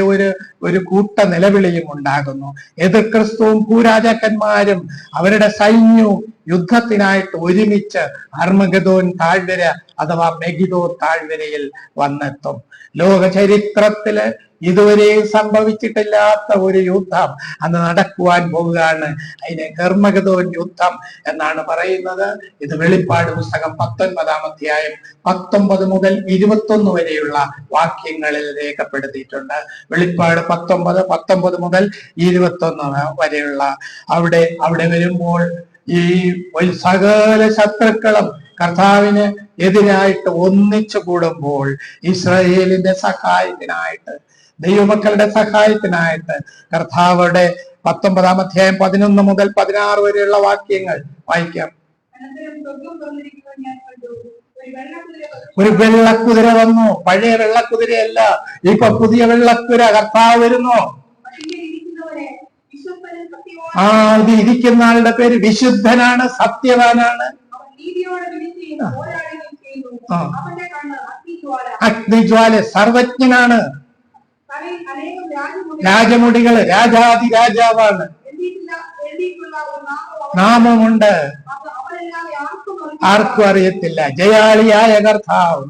ഒരു കൂട്ട നിലവിളിയും ഉണ്ടാകുന്നു. എതിർ ക്രിസ്തുവും ഭൂരാജാക്കന്മാരും അവരുടെ സൈന്യവും യുദ്ധത്തിനായിട്ട് ഒരുമിച്ച് അർമഗദോൻ താഴ്വര അഥവാ മെഗിദോ താഴ്വരയിൽ വന്നെത്തും. ലോക ചരിത്രത്തില് ഇതുവരെ സംഭവിച്ചിട്ടില്ലാത്ത ഒരു യുദ്ധം അന്ന് നടക്കുവാൻ പോവുകയാണ്. അതിനെ ഹെർമഗദോൻ യുദ്ധം എന്നാണ് പറയുന്നത്. ഇത് വെളിപ്പാട് പുസ്തകം 19-ാം അധ്യായം 19 മുതൽ 21 വരെയുള്ള വാക്യങ്ങളിൽ രേഖപ്പെടുത്തിയിട്ടുണ്ട്. വെളിപ്പാട് 19 മുതൽ 21 വരെയുള്ള അവിടെ വരുമ്പോൾ ഈ സകല ശത്രുക്കളും കർത്താവിന് എതിരായിട്ട് ഒന്നിച്ചു കൂടുമ്പോൾ ഇസ്രായേലിന്റെ സഹായത്തിനായിട്ട്, ദൈവമക്കളുടെ സഹായത്തിനായിട്ട് കർത്താവുടെ 19-ാം അധ്യായം 11 മുതൽ 16 വരെയുള്ള വാക്യങ്ങൾ വായിക്കാം. ഒരു വെള്ളക്കുതിര വന്നു. പഴയ വെള്ളക്കുതിരയല്ല, ഇപ്പൊ പുതിയ വെള്ളക്കുതിര കർത്താവ് വരുന്നു. ഇത് ഇരിക്കുന്ന ആളുടെ പേര് വിശുദ്ധനാണ്, സത്യവാനാണ്. അഗ്നിജ്വാല, സർവജ്ഞനാണ്, രാജമുടികള്, രാജാതി രാജാവാണ്, നാമമുണ്ട്, ആർക്കും അറിയത്തില്ല. ജയാളിയായ കർത്താവ്,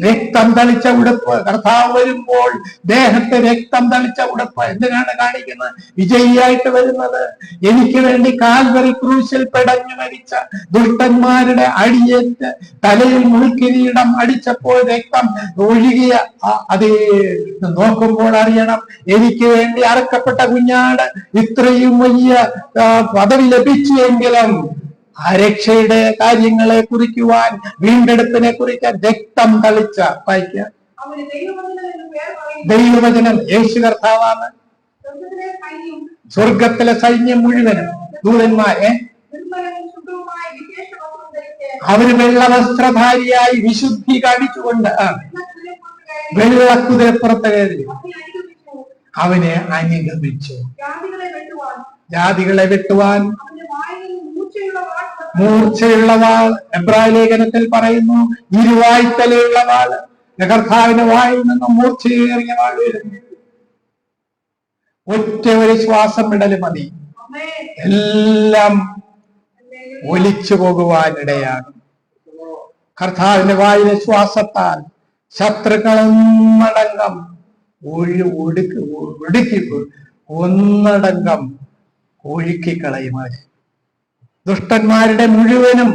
രക്തം തളിച്ച ഉടുപ്പ്. കർത്താവ് വരുമ്പോൾ ദേഹത്തെ രക്തം തളിച്ച ഉടുപ്പ് എന്തിനാണ് കാണിക്കുന്നത്? വിജയിയായിട്ട് വരുന്നത്. എനിക്ക് വേണ്ടി കാൽവറി ക്രൂശിൽ പെടഞ്ഞു മരിച്ച ദുഷ്ടന്മാരുടെ അടിയേറ്റ് തലയിൽ മുൾക്കിരീടം അടിച്ചപ്പോൾ രക്തം ഒഴുകിയ അത് നോക്കുമ്പോൾ അറിയണം, എനിക്ക് വേണ്ടി അറക്കപ്പെട്ട കുഞ്ഞാട് ഇത്രയും വലിയ പദവി ലഭിച്ചുവെങ്കിലും ആ രക്ഷയുടെ കാര്യങ്ങളെ കുറിക്കുവാൻ, വീണ്ടെടുപ്പിനെ കുറിക്കാൻ രക്തം തളിച്ച വായിക്കുക. ദൈവവചനം യേശു കർത്താവാണ്. സ്വർഗത്തിലെ സൈന്യം മുഴുവനും ദൂതന്മാരെ അവര് വെള്ളവസ്ത്രധാരിയായി വിശുദ്ധി കാണിച്ചുകൊണ്ട് വെള്ളക്കുതിരപ്പുറത്ത് കയറി അവനെ അനുഗമിച്ചു. ജാതികളെ വെട്ടുവാൻ മൂർച്ചയുള്ള വാൾ. എബ്രായ ലേഖനത്തിൽ പറയുന്നു ഇരുവായ്ത്തലയുള്ള വാള്. കർത്താവിന്റെ വായിൽ നിന്നും മൂർച്ചയേറിയ വാൾ വരുന്നു. ഒറ്റ ഒരു ശ്വാസം വിടല് മതി, എല്ലാം ഒലിച്ചു പോകുവാനിടയാണ്. കർത്താവിന്റെ വായിലെ ശ്വാസത്താൽ ശത്രുക്കളൊന്നടങ്കം ഒന്നടങ്കം ഒഴുക്കിക്കളയുമാര്. ദുഷ്ടന്മാരുടെ മുഴുവനും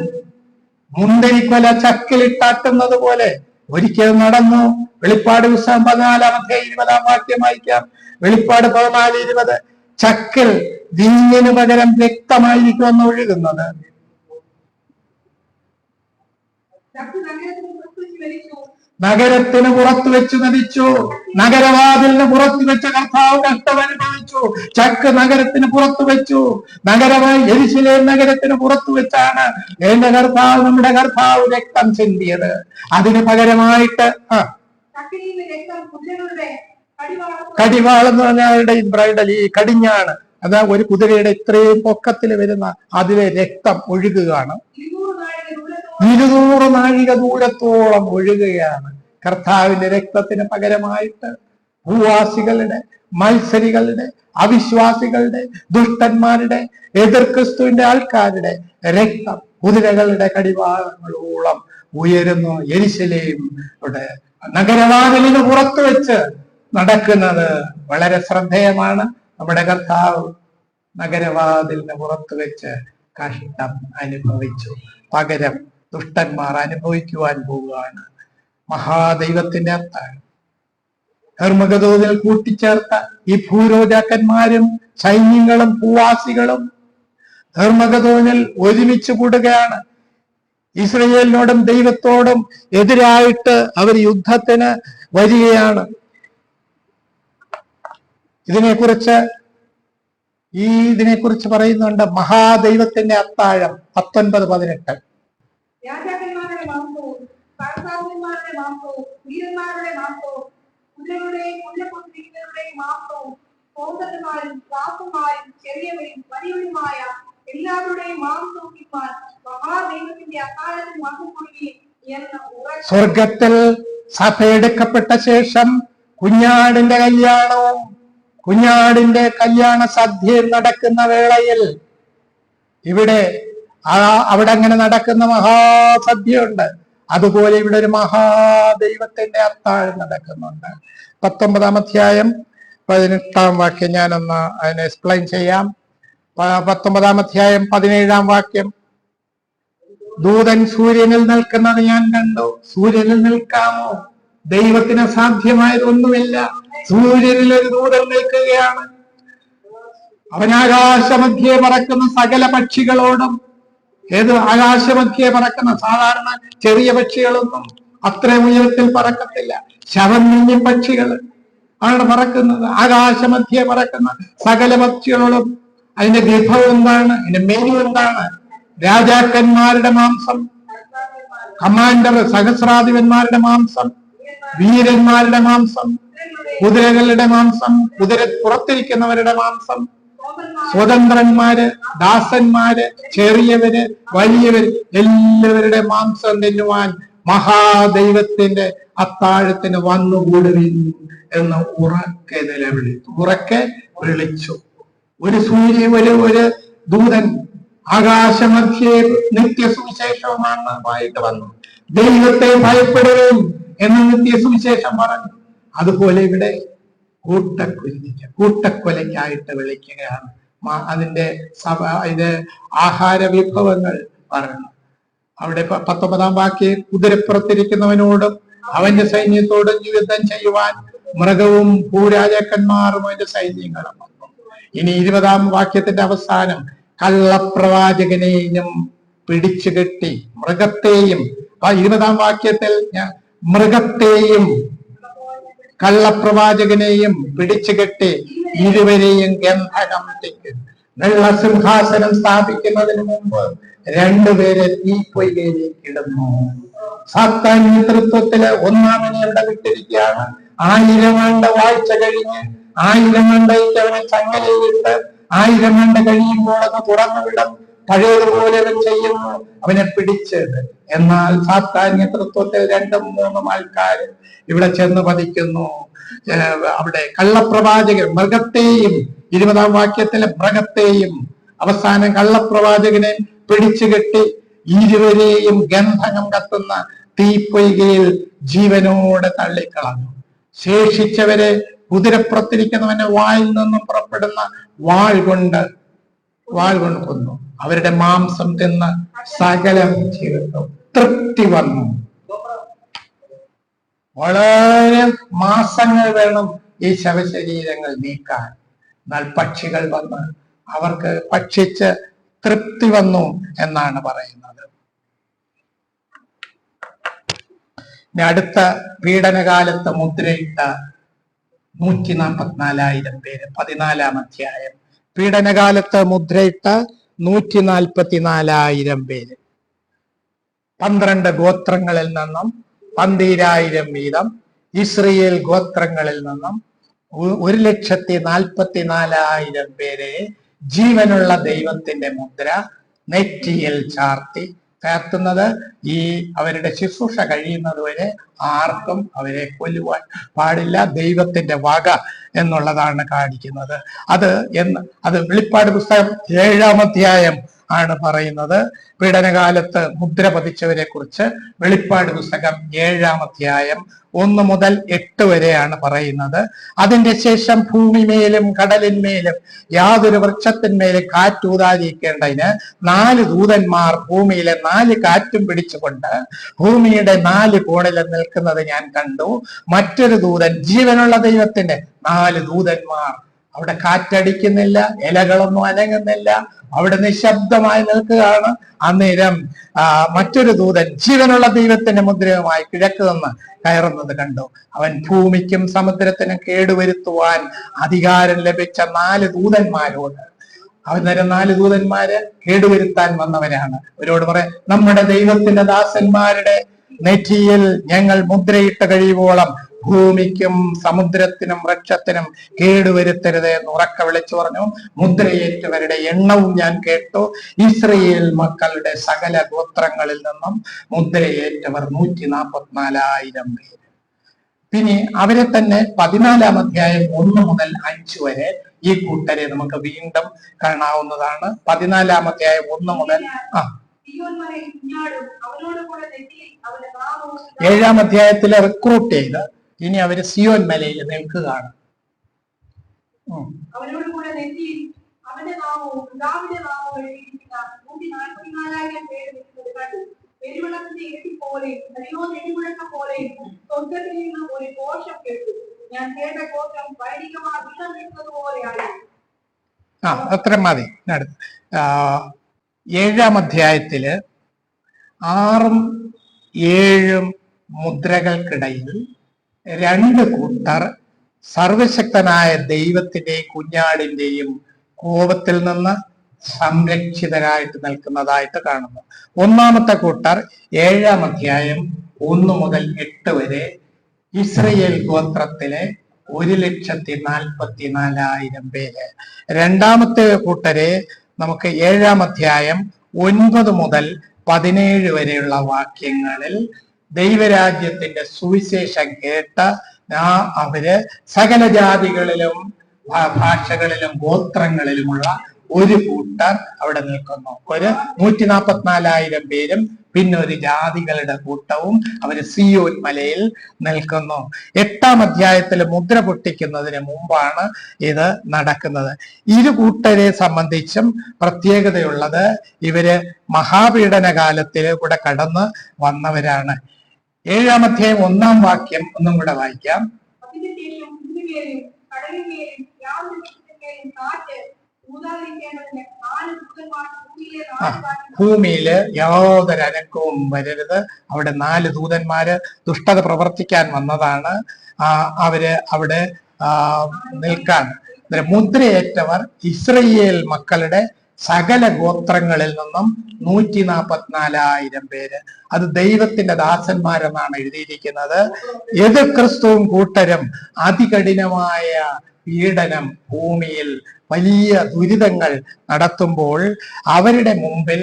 മുന്തിരിക്കൊല ചക്കിലിട്ടാട്ടുന്നത് പോലെ ഒരിക്കൽ നടന്നു. വെളിപ്പാട് പുസ്തകം 14-ാം അധ്യായം 20-ാം വാക്യം വായിക്കാം. വെളിപ്പാട് 14:20. ചക്കിൽ വീഞ്ഞിന് പകരം രക്തമായിരിക്കുമെന്ന് ഒഴുകുന്നത്. നഗരത്തിന് പുറത്തു വെച്ച് മരിച്ചു. നഗരവാതിലിന് പുറത്തു വെച്ച കർത്താവ് കഷ്ടം അനുഭവിച്ചു. ചക്ക് നഗരത്തിന് പുറത്തു വെച്ചു. നഗരമായി യെരൂശലേം നഗരത്തിന് പുറത്തു വെച്ചാണ് എന്റെ കർത്താവ്, നമ്മുടെ കർത്താവ് രക്തം ചിന്തിയത്. അതിന് പകരമായിട്ട് കടിവാളെന്ന് പറഞ്ഞാൽ ബ്രൈഡൽ, ഈ കടിഞ്ഞാണ്. അതാ ഒരു കുതിരയുടെ ഇത്രയും പൊക്കത്തിൽ വരുന്ന അതിലെ രക്തം ഒഴുകുകയാണ്. 200 നാഴിക ദൂരത്തോളം ഒഴുകുകയാണ്. കർത്താവിന്റെ രക്തത്തിന് പകരമായിട്ട് ഭൂവാസികളുടെ, മത്സരികളുടെ, അവിശ്വാസികളുടെ, ദുഷ്ടന്മാരുടെ, എതിർ ക്രിസ്തുവിന്റെ ആൾക്കാരുടെ രക്തം കുതിരകളുടെ കടിവാളങ്ങളോളം ഉയരുന്നു. യെരൂശലേം നഗരവാതിലിന് പുറത്തു വെച്ച് നടക്കുന്നത് വളരെ ശ്രദ്ധേയമാണ്. നമ്മുടെ കർത്താവ് നഗരവാതിലിന് പുറത്തു വെച്ച് കഷ്ടം അനുഭവിച്ചു. പകരം ദുഷ്ടന്മാർ അനുഭവിക്കുവാൻ പോവുകയാണ്. മഹാദൈവത്തിന്റെ ഹെർമഗദോനിൽ കൂട്ടിച്ചേർത്ത ഈ ഭൂരോജാക്കന്മാരും സൈന്യങ്ങളും ഭൂവാസികളും ഹെർമഗദോനിൽ ഒരുമിച്ച് കൂടുകയാണ്. ഇസ്രയേലിനോടും ദൈവത്തോടും എതിരായിട്ട് അവർ യുദ്ധത്തിന് വരികയാണ്. ഇതിനെക്കുറിച്ച് പറയുന്നുണ്ട് മഹാദൈവത്തിന്റെ അത്താഴം 19-18. രാജാക്കന്മാരുടെ മാംസവും സഹസ്രാധിപന്മാരുടെ മാംസവും വീരന്മാരുടെ മാംസവും കുതിരകളുടെയും കുതിരപ്പുറത്തിരിക്കുന്നവരുടെയും മാംസവും സോദരന്മാരും ദാസന്മാരും ചെറിയവരും വലിയവരുമായ എല്ലാവരുടെയും മാംസവും തിന്മാൻ മഹാദൈവത്തിന്റെ അത്താഴത്തിൽ വന്നുകൊടുക്കുകയും എന്ന് സ്വർഗത്തിൽ സഭ എടുക്കപ്പെട്ട ശേഷം കുഞ്ഞാടിന്റെ കല്യാണവും കുഞ്ഞാടിന്റെ കല്യാണ സദ്യയും നടക്കുന്ന വേളയിൽ ഇവിടെ അവിടെ അങ്ങനെ നടക്കുന്ന മഹാസദ്യയുണ്ട്. അതുപോലെ ഇവിടെ ഒരു മഹാദൈവത്തിന്റെ അത്താഴം നടക്കുന്നുണ്ട്. 19-ാം അധ്യായം 18-ാം വാക്യം ഞാനൊന്ന് അതിനെ എക്സ്പ്ലെയിൻ ചെയ്യാം. 19-ാം അധ്യായം 17-ാം വാക്യം. ദൂതൻ സൂര്യനിൽ നിൽക്കുന്നത് ഞാൻ കണ്ടു. സൂര്യനിൽ നിൽക്കാമോ? ദൈവത്തിന് അസാധ്യമായതൊന്നുമില്ല. സൂര്യനിൽ ഒരു ദൂതൻ നിൽക്കുകയാണ്. അവൻ ആകാശമധ്യേ പറക്കുന്ന സകല പക്ഷികളോടും, ഏത് ആകാശമധ്യേ പറക്കുന്ന, സാധാരണ ചെറിയ പക്ഷികളൊന്നും അത്രയും ഉയരത്തിൽ പറക്കത്തില്ല. ശവം പക്ഷികൾ ആണ് പറക്കുന്നത്. ആകാശമധ്യേ പറക്കുന്ന സകല പക്ഷികളോടും അതിന്റെ വിഭവം എന്താണ്? അതിന്റെ മെനു എന്താണ്? രാജാക്കന്മാരുടെ മാംസം, കമാൻഡർ സഹസ്രാധിപന്മാരുടെ മാംസം, വീരന്മാരുടെ മാംസം, കുതിരകളുടെ മാംസം, കുതിര പുറത്തിരിക്കുന്നവരുടെ മാംസം, സ്വതന്ത്രന്മാര്, ദാസന്മാര്, ചെറിയവര്, വലിയവര്, എല്ലാവരുടെ മാംസം തിന്നുവാൻ മഹാദൈവത്തിന്റെ അത്താഴത്തിന് വന്നുകൂടുവിൻ എന്ന് ഉറക്കെ വിളിച്ചു. ഒരു ഒരു ദൂതൻ ആകാശമധ്യേ നിത്യസുവിശേഷവുമായിട്ട് വന്നു. ദൈവത്തെ ഭയപ്പെടുകയും എന്ന് നിത്യസുവിശേഷം പറഞ്ഞു. അതുപോലെ ഇവിടെ കൂട്ടക്കൊലയ്ക്കായിട്ട് വിളിക്കുകയാണ്. അതിന്റെ ഇത് ആഹാര വിഭവങ്ങൾ പറഞ്ഞു. അവിടെ 19-ാം വാക്യം, കുതിരപ്പുറത്തിരിക്കുന്നവനോടും അവന്റെ സൈന്യത്തോടും യുദ്ധം ചെയ്യുവാൻ മൃഗവും ഭൂരാജാക്കന്മാരും അതിന്റെ സൈന്യങ്ങളും വന്നു. ഇനി 20-ാം വാക്യത്തിന്റെ അവസാനം, കള്ളപ്രവാചകനെയും പിടിച്ചുകെട്ടി മൃഗത്തെയും, 20-ാം വാക്യത്തിൽ മൃഗത്തെയും കള്ളപ്രവാചകനെയും പിടിച്ചുകെട്ടി ഇരുവരെയും ഗന്ധകം തിക്കും. വെള്ളസിംഹാസനം സ്ഥാപിക്കുന്നതിന് മുമ്പ് രണ്ടുപേരെ തീപ്പൊയ്കയിലേക്ക് ഇടുന്നു. സാത്താൻ നേതൃത്വത്തില് ഒന്നാമനെ അവിടെ വിട്ടിരിക്കുകയാണ്. 1000 ആണ്ട് വാഴ്ച കഴിഞ്ഞ് 1000 ആണ്ടേക്ക് അവനെ ചങ്ങലയിട്ട് 1000 ആണ്ട് കഴിയുമ്പോൾ അത് തുറന്നു വിടും. പഴയതുപോലെ അവൻ ചെയ്യുന്നു, അവനെ പിടിച്ചത്. എന്നാൽ സാത്താൻ നേതൃത്വത്തിൽ 2-3 ആൾക്കാർ ഇവിടെ ചെന്ന് പതിക്കുന്നു. അവിടെ കള്ളപ്രവാചകൻ മൃഗത്തെയും, 20-ാം വാക്യത്തിലെ മൃഗത്തെയും, അവസാനം കള്ളപ്രവാചകനെ പിടിച്ചുകെട്ടി ഇരുവരെയും ഗന്ധകം കത്തുന്ന തീപ്പൊയ്കയിൽ ജീവനോടെ തള്ളിക്കളഞ്ഞു. ശേഷിച്ചവരെ കുതിരപ്പുറത്തിരിക്കുന്നവന്റെ വായിൽ നിന്നും പുറപ്പെടുന്ന വാൾ കൊണ്ട് കൊന്നു. അവരുടെ മാംസം തിന്ന് സകലം ചെയ്തു തൃപ്തി വന്നു. വളരെ മാസങ്ങൾ വേണം ഈ ശവശരീരങ്ങൾ നീക്കാൻ. എന്നാൽ പക്ഷികൾ വന്ന് അവർക്ക് ഭക്ഷിച്ച് തൃപ്തി വന്നു എന്നാണ് പറയുന്നത്. ഇനി അടുത്ത പീഡനകാലത്ത് മുദ്രയിട്ട 144,000 പേര്, 14-ാം അധ്യായം. പീഡനകാലത്ത് മുദ്രയിട്ട 144,000 പേര്, 12 ഗോത്രങ്ങളിൽ നിന്നും 12,000 വീതം, ഇസ്രയേൽ ഗോത്രങ്ങളിൽ നിന്നും 1,44,000 പേരെ ജീവനുള്ള ദൈവത്തിന്റെ മുദ്ര നെറ്റിയിൽ ചാർത്തുന്നത്. ഈ അവരുടെ ശുശ്രൂഷ കഴിയുന്നത് വരെ ആർക്കും അവരെ കൊല്ലുവാൻ പാടില്ല. ദൈവത്തിന്റെ വക എന്നുള്ളതാണ് കാണിക്കുന്നത്. അത് വെളിപ്പാട് പുസ്തകം 7-ാം അധ്യായം ആണ് പറയുന്നത്. പീഡനകാലത്ത് മുദ്ര പതിച്ചവരെ കുറിച്ച് വെളിപ്പാട് പുസ്തകം 7-ാം അധ്യായം 1 മുതൽ 8 വരെയാണ് പറയുന്നത്. അതിന്റെ ശേഷം ഭൂമിമേലും കടലിന്മേലും യാതൊരു വൃക്ഷത്തിന്മേലും കാറ്റൂതാതിരിക്കേണ്ടതിന് 4 ദൂതന്മാർ ഭൂമിയിലെ 4 കാറ്റും പിടിച്ചുകൊണ്ട് ഭൂമിയുടെ 4 കോണിലും നിൽക്കുന്നത് ഞാൻ കണ്ടു. മറ്റൊരു ദൂതൻ, ജീവനുള്ള ദൈവത്തിന്റെ 4 ദൂതന്മാർ, അവിടെ കാറ്റടിക്കുന്നില്ല, ഇലകളൊന്നും അനങ്ങുന്നില്ല, അവിടെ നിശബ്ദമായി നിൽക്കുകയാണ്. അന്നേരം മറ്റൊരു ദൂതൻ ജീവനുള്ള ദൈവത്തിന്റെ മുദ്രയുമായി കിഴക്ക് നിന്ന് കയറുന്നത് കണ്ടു. അവൻ ഭൂമിക്കും സമുദ്രത്തിനും കേടുവരുത്തുവാൻ അധികാരം ലഭിച്ച 4 ദൂതന്മാരോട്, അന്നേരം 4 ദൂതന്മാര് കേടുവരുത്താൻ വന്നവരാണ്. അവരോട് പറയാം, നമ്മുടെ ദൈവത്തിന്റെ ദാസന്മാരുടെ നെറ്റിയിൽ ഞങ്ങൾ മുദ്രയിട്ട് കഴിയുവോളം ഭൂമിക്കും സമുദ്രത്തിനും വൃക്ഷത്തിനും കേടുവരുത്തരുത് എന്ന് ഉറക്ക വിളിച്ചു പറഞ്ഞു. മുദ്രയേറ്റവരുടെ എണ്ണവും ഞാൻ കേട്ടു. ഇസ്രയേൽ മക്കളുടെ സകല ഗോത്രങ്ങളിൽ നിന്നും മുദ്രയേറ്റവർ 144,000 പേര്. പിന്നെ അവരെ തന്നെ 14 അധ്യായം 1 മുതൽ 5 വരെ ഈ കൂട്ടരെ നമുക്ക് വീണ്ടും കാണാവുന്നതാണ്. 14 അധ്യായം 1 മുതൽ 7 അധ്യായത്തില് റിക്രൂട്ട് ചെയ്ത് ഇനി അവര് സിയോൻ മലയിൽ നിൽക്കുകയാണ്. അവനോട് കൂടെ നെറ്റിയിൽ അവന്റെ നാമവും പിതാവിന്റെ നാമവും എഴുതിയിരിക്കുന്ന 144,000 പേര് നിൽക്കുന്നത് കണ്ടു. പെരുവെള്ളത്തിന്റെ ഇരട്ടി പോലെയും വലിയോ നെടിമുഴക്കം പോലെയും സ്വർഗ്ഗത്തിൽ നിന്ന് ഒരു ഘോഷം കേട്ടു. ഞാൻ കേട്ട ഘോഷം വൈദികമാർ വിഷം വെക്കുന്നത് പോലെയാണ്. അത്ര മതി. 7 അധ്യായത്തില് 6ഉം 7ഉം മുദ്രകൾക്കിടയിൽ 2 കൂട്ടർ സർവശക്തനായ ദൈവത്തിന്റെയും കുഞ്ഞാടിന്റെയും കോപത്തിൽ നിന്ന് സംരക്ഷിതരായിട്ട് നിൽക്കുന്നതായിട്ട് കാണുന്നു. ഒന്നാമത്തെ കൂട്ടർ 7 അധ്യായം 1 മുതൽ 8 വരെ ഇസ്രയേൽ ഗോത്രത്തിലെ 1,44,000 പേര്. രണ്ടാമത്തെ കൂട്ടരെ നമുക്ക് 7 അധ്യായം 9 മുതൽ 17 വരെയുള്ള വാക്യങ്ങളിൽ ദൈവരാജ്യത്തിന്റെ സുവിശേഷം കേട്ട് അവര് സകല ജാതികളിലും ഭാഷകളിലും ഗോത്രങ്ങളിലുമുള്ള ഒരു കൂട്ടർ അവിടെ നിൽക്കുന്നു. ഒരു 144,000 പേരും പിന്നെ ഒരു ജാതികളുടെ കൂട്ടവും അവര് സിയോൻ മലയിൽ നിൽക്കുന്നു. 8 അധ്യായത്തിൽ മുദ്ര പൊട്ടിക്കുന്നതിന് മുമ്പാണ് ഇത് നടക്കുന്നത്. ഇരു കൂട്ടരെ സംബന്ധിച്ചും പ്രത്യേകതയുള്ളത് ഇവര് മഹാപീഡന കാലത്തില് കൂടെ കടന്ന് വന്നവരാണ്. 7 അധ്യായം 1 വാക്യം ഒന്നും കൂടെ വായിക്കാം. ഭൂമിയില് യാതൊരു അനക്കവും വരരുത്. അവിടെ 4 ദൂതന്മാര് ദുഷ്ടത പ്രവർത്തിക്കാൻ വന്നതാണ്. അവര് അവിടെ നിൽക്കാൻ മുദ്രയേറ്റവർ ഇസ്രയേൽ മക്കളുടെ സകല ഗോത്രങ്ങളിൽ നിന്നും 144,000 പേര്. അത് ദൈവത്തിന്റെ ദാസന്മാരെന്നാണ് എഴുതിയിരിക്കുന്നത്. എതിർ ക്രിസ്തുവും കൂട്ടരും അതികഠിനമായ പീഡനം, ഭൂമിയിൽ വലിയ ദുരിതങ്ങൾ നടത്തുമ്പോൾ അവരുടെ മുമ്പിൽ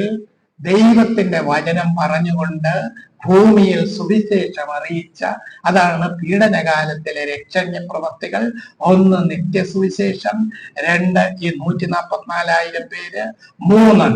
ദൈവത്തിന്റെ വചനം പറഞ്ഞുകൊണ്ട് ഭൂമിയിൽ സുവിശേഷം അറിയിച്ച, അതാണ് പീഡനകാലത്തിലെ രക്ഷണ്യ പ്രവർത്തികൾ. 1 നിത്യസുവിശേഷം, 2 ഈ 144,000 പേര്, 3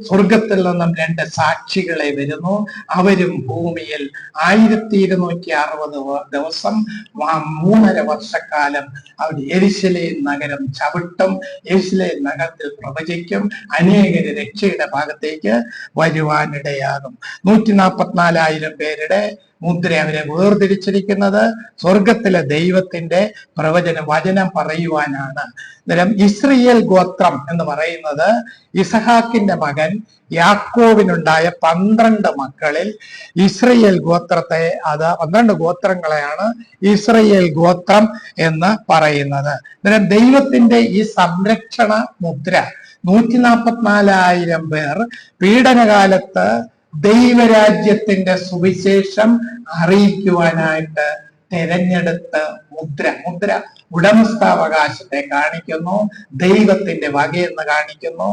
സ്വർഗത്തിൽ നിന്നും 2 സാക്ഷികളെ വരുന്നു. അവരും ഭൂമിയിൽ 1260 ദിവസം 3.5 വർഷക്കാലം അവർ യെരുശലേം നഗരം ചവിട്ടും. യെരുശലേം നഗരത്തിൽ പ്രവചിക്കും. അനേകര് രക്ഷയുടെ ഭാഗത്തേക്ക് വരുവാനിടയാകും. 144,000 പേരുടെ മുദ്ര അവരെ വേർതിരിച്ചിരിക്കുന്നത് സ്വർഗത്തിലെ ദൈവത്തിന്റെ വചനം പറയുവാനാണ്. അന്നേരം ഇസ്രയേൽ ഗോത്രം എന്ന് പറയുന്നത് ഇസഹാക്കിന്റെ മകൻ യാക്കോബിനുണ്ടായ 12 മക്കളിൽ ഇസ്രയേൽ ഗോത്രത്തെ, അത് 12 ഗോത്രങ്ങളെയാണ് ഇസ്രയേൽ ഗോത്രം എന്ന് പറയുന്നത്. അന്നേരം ദൈവത്തിന്റെ ഈ സംരക്ഷണ മുദ്ര 144,000 പേർ പീഡനകാലത്ത് ദൈവരാജ്യത്തിന്റെ സുവിശേഷം അറിയിക്കുവാനായിട്ട് തെരഞ്ഞെടുത്ത മുദ്ര ഉടമസ്ഥാവകാശത്തെ കാണിക്കുന്നു. ദൈവത്തിന്റെ വകയെന്ന് കാണിക്കുന്നു.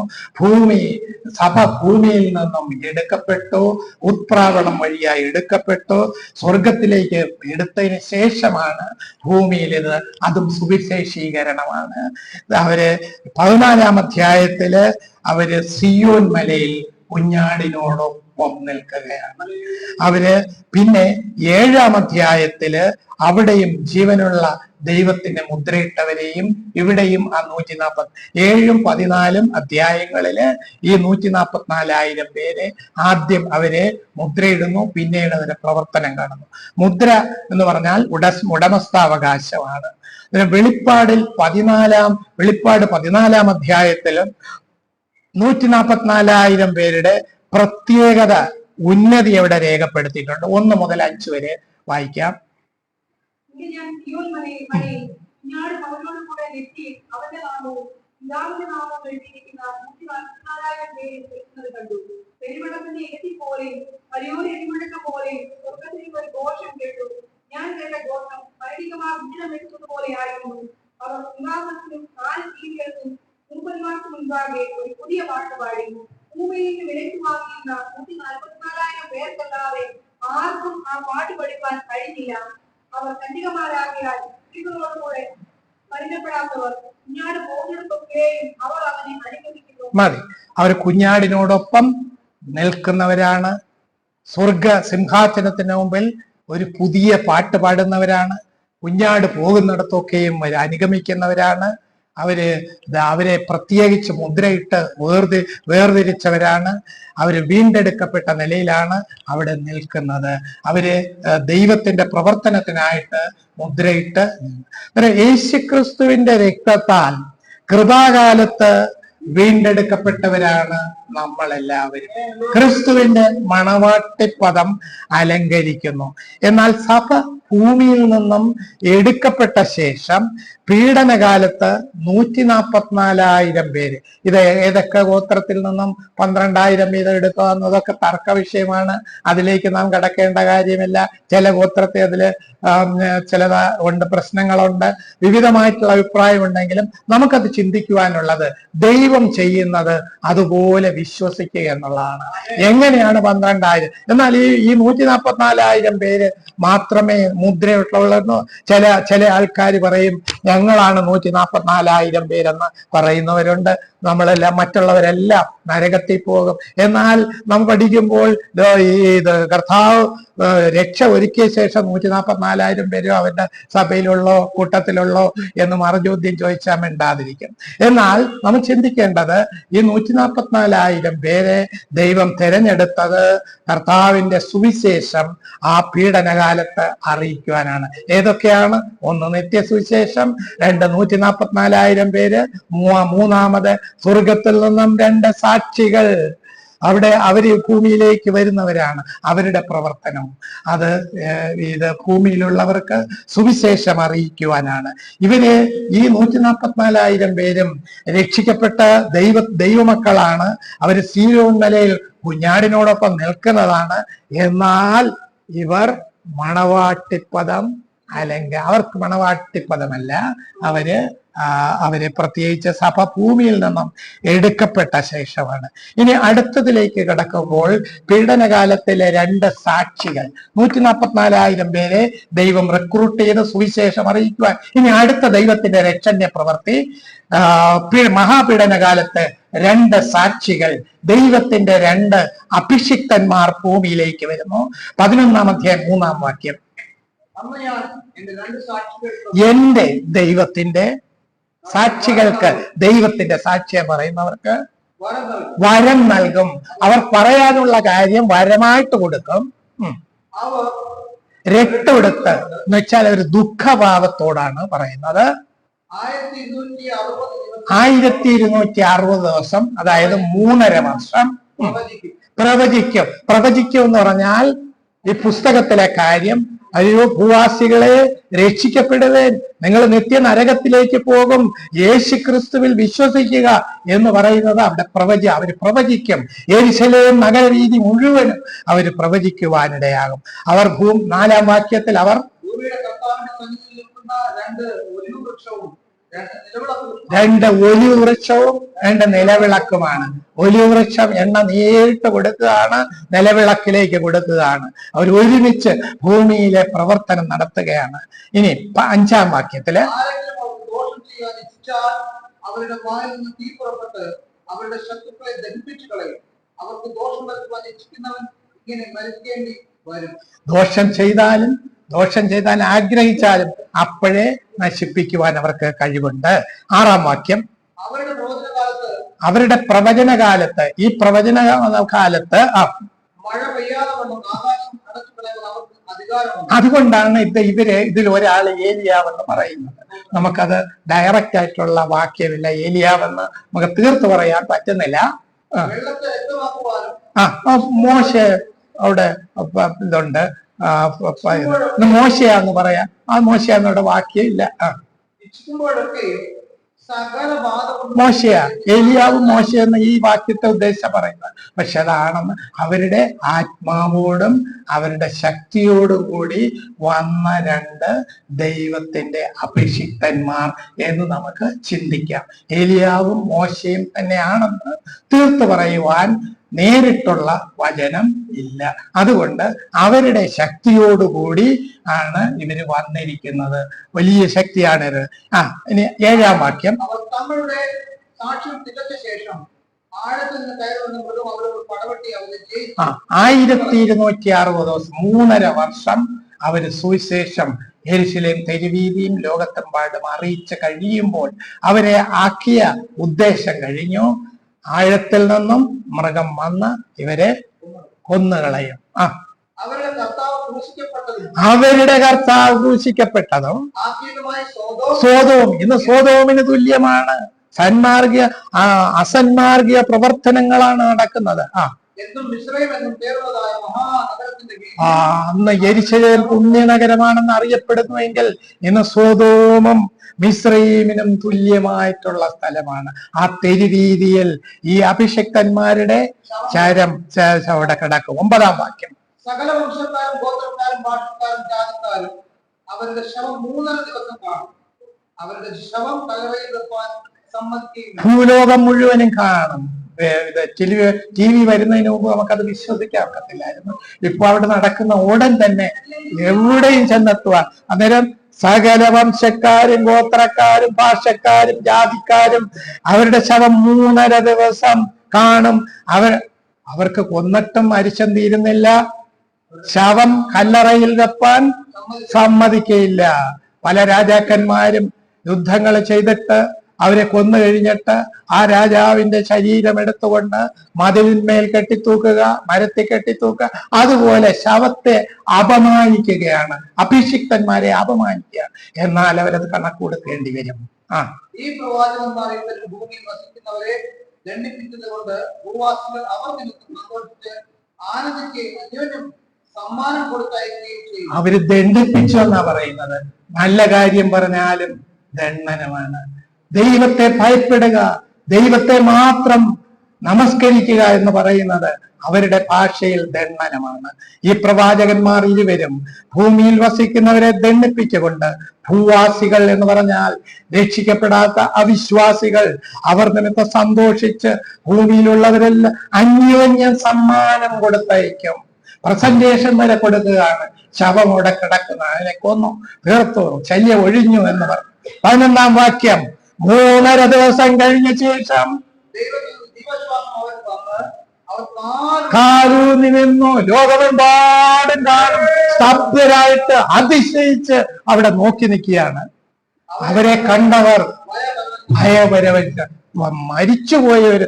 സഭ ഭൂമിയിൽ നിന്നും എടുക്കപ്പെട്ടു, ഉത്പ്രാവണം വഴിയായി എടുക്കപ്പെട്ടു, സ്വർഗത്തിലേക്ക് എടുത്തതിന് ശേഷമാണ് ഭൂമിയിൽ ഇത്, അതും സുവിശേഷീകരണമാണ്. അവര് 14 അധ്യായത്തില് അവര് സിയോൻ മലയിൽ കുഞ്ഞാടിനോടൊപ്പം നിൽക്കുകയാണ്. അവര് പിന്നെ 7 അധ്യായത്തില് അവിടെയും ജീവനുള്ള ദൈവത്തിന്റെ മുദ്രയിട്ടവരെയും ഇവിടെയും ആ 147ഉം 14ഉം അധ്യായങ്ങളില് ഈ 144,000 പേരെ ആദ്യം അവരെ മുദ്രയിടുന്നു. പിന്നീട് അവരുടെ പ്രവർത്തനം കാണുന്നു. മുദ്ര എന്ന് പറഞ്ഞാൽ ഉടമസ്ഥാവകാശമാണ്. വെളിപ്പാട് 14 അധ്യായത്തിലും 144,000 പേരുടെ പ്രത്യേകത, ഉന്നതി അവിടെ രേഖപ്പെടുത്തിയിട്ടുണ്ട്. 1 മുതൽ 5 വരെ വായിക്കാം. പെരുവെള്ളത്തിന്റെ ഇരട്ടി പോലെയും വലിയൊരു ഇടിമുഴക്കം പോലെയും സ്വർഗ്ഗത്തിൽ ഒരു ഘോഷം കേട്ടു. ഞാൻ കേട്ട ഘോഷം വൈദികമാർ വിജയം വെക്കുന്നത് പോലെയായിരുന്നു. അവർ സിംഹാസനത്തിനും 4 ജീവികൾക്കും മൂപ്പന്മാർക്ക് മുൻപാകെ ഒരു പുതിയ പാട്ട് പാടി. ഭൂമിയിൽ നിന്ന് വിലയ്ക്ക് വാങ്ങിയിരുന്ന 144,000 പേർക്കല്ലാതെ ആർക്കും ആ പാട്ട് പഠിക്കാൻ കഴിഞ്ഞില്ല. അവർ കന്യകമാരാകിയാൽ സ്ത്രീകളോടുകൂടെ മലിനപ്പെടാത്തവർ കുഞ്ഞാട് പോകുന്നിടത്തൊക്കെയും അവർ അവനെ അനുഗമിക്കുന്നു. മതി. അവർ കുഞ്ഞാടിനോടൊപ്പം നിൽക്കുന്നവരാണ്. സ്വർഗ സിംഹാസനത്തിന് മുമ്പിൽ ഒരു പുതിയ പാട്ട് പാടുന്നവരാണ്. കുഞ്ഞാട് പോകുന്നിടത്തൊക്കെയും അനുഗമിക്കുന്നവരാണ്. അവരെ പ്രത്യേകിച്ച് മുദ്രയിട്ട് വേർതിരിച്ചവരാണ്. അവര് വീണ്ടെടുക്കപ്പെട്ട നിലയിലാണ് അവിടെ നിൽക്കുന്നത്. അവര് ദൈവത്തിന്റെ പ്രവർത്തനത്തിനായിട്ട് മുദ്രയിട്ട്. യേശുക്രിസ്തുവിന്റെ രക്തത്താൽ കൃപാകാലത്ത് വീണ്ടെടുക്കപ്പെട്ടവരാണ് നമ്മളെല്ലാവരും. ക്രിസ്തുവിന്റെ മണവാട്ടിപ്പദം അലങ്കരിക്കുന്നു. എന്നാൽ സഭ ഭൂമിയിൽ നിന്നും എടുക്കപ്പെട്ട ശേഷം പീഡനകാലത്ത് 144,000 പേര്. ഇത് ഏതൊക്കെ ഗോത്രത്തിൽ നിന്നും 12,000 വീതം എടുക്കുക എന്നതൊക്കെ തർക്ക വിഷയമാണ്. അതിലേക്ക് നാം കടക്കേണ്ട കാര്യമില്ല. ചില ഗോത്രത്തെ അതില് ചിലത് ഉണ്ട്, പ്രശ്നങ്ങളുണ്ട്, വിവിധമായിട്ടുള്ള അഭിപ്രായമുണ്ടെങ്കിലും നമുക്കത് ചിന്തിക്കുവാനുള്ളത് ദൈവം ചെയ്യുന്നത് അതുപോലെ വിശ്വസിക്കുക എന്നുള്ളതാണ്. എങ്ങനെയാണ് 12,000? എന്നാൽ ഈ 144,000 പേര് മാത്രമേ മുദ്രയുള്ളൂ. ചില ആൾക്കാർ പറയും ഞങ്ങളാണ് 144,000 പേരെന്ന് പറയുന്നവരുണ്ട്. നമ്മളെല്ലാം മറ്റുള്ളവരെല്ലാം നരകത്തിൽ പോകും. എന്നാൽ നാം പഠിക്കുമ്പോൾ ഇത് കർത്താവ് രക്ഷ ഒരുക്കിയ ശേഷം 144,000 പേരോ അവരുടെ സഭയിലുള്ളോ കൂട്ടത്തിലുള്ളോ എന്ന് മറുചോദ്യം ചോദിച്ചാൽ മിണ്ടാതിരിക്കും. എന്നാൽ നമ്മൾ ചിന്തിക്കേണ്ടത് ഈ 144,000 പേരെ ദൈവം തിരഞ്ഞെടുത്തത് കർത്താവിന്റെ സുവിശേഷം ആ പീഡനകാലത്ത് അറിയിക്കുവാനാണ്. ഏതൊക്കെയാണ്? ഒന്ന്, നിത്യസുവിശേഷം. രണ്ട്, 144,000 പേര്. മൂന്നാമത് സ്വർഗത്തിൽ നിന്നും 2 സാക്ഷികൾ. അവര് ഭൂമിയിലേക്ക് വരുന്നവരാണ്. അവരുടെ പ്രവർത്തനം ഇത് ഭൂമിയിലുള്ളവർക്ക് സുവിശേഷം അറിയിക്കുവാനാണ്. ഈ 144,000 പേരും രക്ഷിക്കപ്പെട്ട ദൈവമക്കളാണ്. അവര് സീയോൻ മലയിൽ കുഞ്ഞാടിനോടൊപ്പം നിൽക്കുന്നതാണ്. എന്നാൽ ഇവർ മണവാട്ടിപ്പദം അവർക്ക് മണവാട്ടിപ്പദമല്ല. അവര് പ്രത്യേകിച്ച് സഭ ഭൂമിയിൽ നിന്നും എടുക്കപ്പെട്ട ശേഷമാണ്. ഇനി അടുത്തതിലേക്ക് കടക്കുമ്പോൾ പീഡനകാലത്തിലെ 2 സാക്ഷികൾ, 144,000 പേരെ ദൈവം റിക്രൂട്ട് ചെയ്ത് സുവിശേഷം അറിയിക്കുവാൻ. ഇനി അടുത്ത ദൈവത്തിന്റെ രക്ഷണ്യ പ്രവൃത്തി, മഹാപീഡനകാലത്ത് 2 സാക്ഷികൾ, ദൈവത്തിന്റെ 2 അഭിഷിക്തന്മാർ ഭൂമിയിലേക്ക് വരുന്നു. 11-ാം അധ്യായം 3-ാം വാക്യം. എന്റെ ദൈവത്തിന്റെ സാക്ഷികൾക്ക്, ദൈവത്തിന്റെ സാക്ഷ്യം പറയുന്നവർക്ക് വരം നൽകും. അവർ പറയാനുള്ള കാര്യം വരമായിട്ട് കൊടുക്കും. രക്തമെടുത്ത് എന്ന് വെച്ചാൽ ഒരു ദുഃഖഭാവത്തോടാണ് പറയുന്നത്. 1260 ദിവസം, അതായത് 3.5 വർഷം പ്രവചിക്കും എന്ന് പറഞ്ഞാൽ ഈ പുസ്തകത്തിലെ കാര്യം, അയ്യോ ഭൂവാസികളെ രക്ഷിക്കപ്പെടുവേൻ, നിങ്ങൾ നിത്യ നരകത്തിലേക്ക് പോകും, യേശുക്രിസ്തുവിൽ വിശ്വസിക്കുക എന്ന് പറയുന്നത് അവര് പ്രവചിക്കും. യെരൂശലേം നഗരവീഥി മുഴുവനും അവര് പ്രവചിക്കുവാനിടയാകും. 4-ാം വാക്യത്തിൽ അവർ 2 ഒലിവ് വൃക്ഷവും 2 നിലവിളക്കുമാണ്. ഒലിവ് വൃക്ഷം എണ്ണ നേരിട്ട് കൊടുക്കുകയാണ്, നിലവിളക്കിലേക്ക് കൊടുക്കുകയാണ്. അവർ ഒരുമിച്ച് ഭൂമിയിലെ പ്രവർത്തനം നടത്തുകയാണ്. ഇനി 5-ാം വാക്യത്തില് അവരുടെ വായിൽ നിന്ന് തീ പുറപ്പെട്ട് അവരുടെ ശത്രുക്കളെ ദഹിപ്പിച്ചു കളയും. അവർക്ക് ദോഷം വരുത്തുവാൻ ഇച്ഛിക്കുന്നവൻ ഇങ്ങനെ മരിക്കേണ്ടി വരും. ദോഷം ചെയ്താൽ ആഗ്രഹിച്ചാലും അപ്പോഴേ നശിപ്പിക്കുവാൻ അവർക്ക് കഴിവുണ്ട്. 6-ാം വാക്യം. അവരുടെ പ്രവചനകാലത്ത്, ഈ പ്രവചന കാലത്ത് മഴ പെയ്യാതെ ആകാശം അടച്ചു കളയാൻ അവർക്ക് അധികാരമുണ്ട്. അതുകൊണ്ടാണ് ഇതിൽ ഒരാൾ ഏലിയാവെന്ന് പറയുന്നത്. നമുക്കത് ഡയറക്റ്റ് ആയിട്ടുള്ള വാക്യമില്ല, ഏലിയാവെന്ന് നമുക്ക് തീർത്ത് പറയാൻ പറ്റുന്നില്ല. മോശെ അവിടെ ഇതുണ്ട്, മോശയാന്ന് പറയാം. മോശയാന്നവിടെ വാക്യം ഇല്ല. മോശയാ, ഏലിയാവും മോശയെന്ന് ഈ വാക്യത്തെ ഉദ്ദേശിച്ച പറയുന്നത്. പക്ഷെ അതാണെന്ന് അവരുടെ ആത്മാവോടും അവരുടെ ശക്തിയോടും കൂടി വന്ന 2 ദൈവത്തിന്റെ അഭിഷിക്തന്മാർ എന്ന് നമുക്ക് ചിന്തിക്കാം. ഏലിയാവും മോശയും തന്നെയാണെന്ന് തീർത്ത് പറയുവാൻ നേരിട്ടുള്ള വചനം ഇല്ല. അതുകൊണ്ട് അവരുടെ ശക്തിയോടുകൂടി ആണ് ഇവര് വന്നിരിക്കുന്നത്. വലിയ ശക്തിയാണിത്. ഇനി 7-ാം വാക്യം. അവർ തങ്ങളുടെ സാക്ഷ്യം തികച്ച ശേഷം ആഴത്തിൽ നിന്ന് കയറുന്ന മൃഗം അവരോട് പടവെട്ടി അവരെ ജയിച്ചു. 1260 ദിവസം, 3.5 വർഷം അവര് സുവിശേഷം യെരുശലേം തെരുവീതിയും ലോകത്തെമ്പാടും അറിയിച്ച് കഴിയുമ്പോൾ അവരെ ആക്കിയ ഉദ്ദേശം കഴിഞ്ഞു. ആഴത്തിൽ നിന്നും മൃഗം വന്ന് ഇവരെ കൊന്നുകളയും. അവരുടെ കർത്താവ് ക്രൂശിക്കപ്പെട്ടതും സോദോം ഇന്ന് സോദോമിന് തുല്യമാണ്. അസന്മാർഗീയ പ്രവർത്തനങ്ങളാണ് നടക്കുന്നത്. അന്ന് യെരുശലേം പുണ്യനഗരമാണെന്ന് അറിയപ്പെടുന്നുവെങ്കിൽ ഇന്ന് സോദോമും മിസ്രയീമിനും തുല്യമായിട്ടുള്ള സ്ഥലമാണ്. ആ തെരുവീതിയിൽ ഈ അഭിഷക്തന്മാരുടെ ചരം അവിടെ കിടക്കും. 9-ാം വാക്യം. സകല വംശക്കാരും ഗോത്രക്കാരും ഭാഷക്കാരും ജാതിക്കാരും അവരുടെ ശവം 3.5 ദിവസം കാണും. അവരുടെ ശവം കല്ലറയിൽ വെക്കാൻ സമ്മതിക്കുകയില്ല. ഭൂലോകം മുഴുവനും കാണും. ടി വി വരുന്നതിന് മുമ്പ് നമുക്കത് വിശ്വസിക്കാൻ ഒക്കത്തില്ലായിരുന്നു. ഇപ്പൊ അവിടെ നടക്കുന്ന ഉടൻ തന്നെ എവിടെയും ചെന്നെത്തുക. അന്നേരം സകല വംശക്കാരും ഗോത്രക്കാരും ഭാഷക്കാരും ജാതിക്കാരും അവരുടെ ശവം 3.5 ദിവസം കാണും. അവർക്ക് കൊന്നിട്ടും മരിച്ചം തീരുന്നില്ല. ശവം കല്ലറയിൽ വെപ്പാൻ സമ്മതിക്കയില്ല. പല രാജാക്കന്മാരും യുദ്ധങ്ങൾ ചെയ്തിട്ട് അവരെ കൊന്നു കഴിഞ്ഞിട്ട് ആ രാജാവിന്റെ ശരീരം എടുത്തുകൊണ്ട് മതിലിന്മേൽ കെട്ടിത്തൂക്കുക, മരത്തിൽ കെട്ടിത്തൂക്കുക. അതുപോലെ ശവത്തെ അപമാനിക്കുകയാണ്, അഭിഷിക്തന്മാരെ അപമാനിക്കുക. എന്നാൽ അവരത് കണക്ക് കൊടുക്കേണ്ടി വരും. ഈ പ്രവാചകന്മാർ ഭൂമിയിൽ വസിക്കുന്നവരെ ദണ്ഡിപ്പിച്ചത് കൊണ്ട് ഭൂവാസികൾ അവർ നിമിത്തം സന്തോഷിച്ച് ആനന്ദിക്കുകയും അന്യോന്യം സമ്മാനം കൊടുത്തയക്കുകയും ചെയ്യും. അവര് ദണ്ഡിപ്പിച്ചു എന്നാ പറയുന്നത്. നല്ല കാര്യം പറഞ്ഞാലും ദണ്ഡനമാണ്. ദൈവത്തെ ഭയപ്പെടുക, ദൈവത്തെ മാത്രം നമസ്കരിക്കുക എന്ന് പറയുന്നത് അവരുടെ ഭാഷയിൽ ദണ്ഡനമാണ്. ഈ പ്രവാചകന്മാർ ഇരുവരും ഭൂമിയിൽ വസിക്കുന്നവരെ ദണ്ഡിപ്പിച്ചുകൊണ്ട് ഭൂവാസികൾ എന്ന് പറഞ്ഞാൽ രക്ഷിക്കപ്പെടാത്ത അവിശ്വാസികൾ അവർ നിമിത്തം സന്തോഷിച്ച് ഭൂമിയിലുള്ളവരെല്ലാം അന്യോന്യം സമ്മാനം കൊടുത്തയക്കും. പ്രസന്റേഷൻ വരെ കൊടുക്കുകയാണ്. ശവം അവിടെ കിടക്കുന്ന അതിനെ കൊന്നു തീർത്തു, ശല്യം ഒഴിഞ്ഞു എന്ന് പറഞ്ഞു. 11-ാം വാക്യം. 3.5 ദിവസം കഴിഞ്ഞ ശേഷം കാലൂന്നി നിന്നു. ലോകമെമ്പാടും കാണും. സ്തബ്ധരായിട്ട് അതിശയിച്ച് അവിടെ നോക്കി നിൽക്കുകയാണ്. അവരെ കണ്ടവർ ഭയപരവച്ച് മരിച്ചുപോയവര്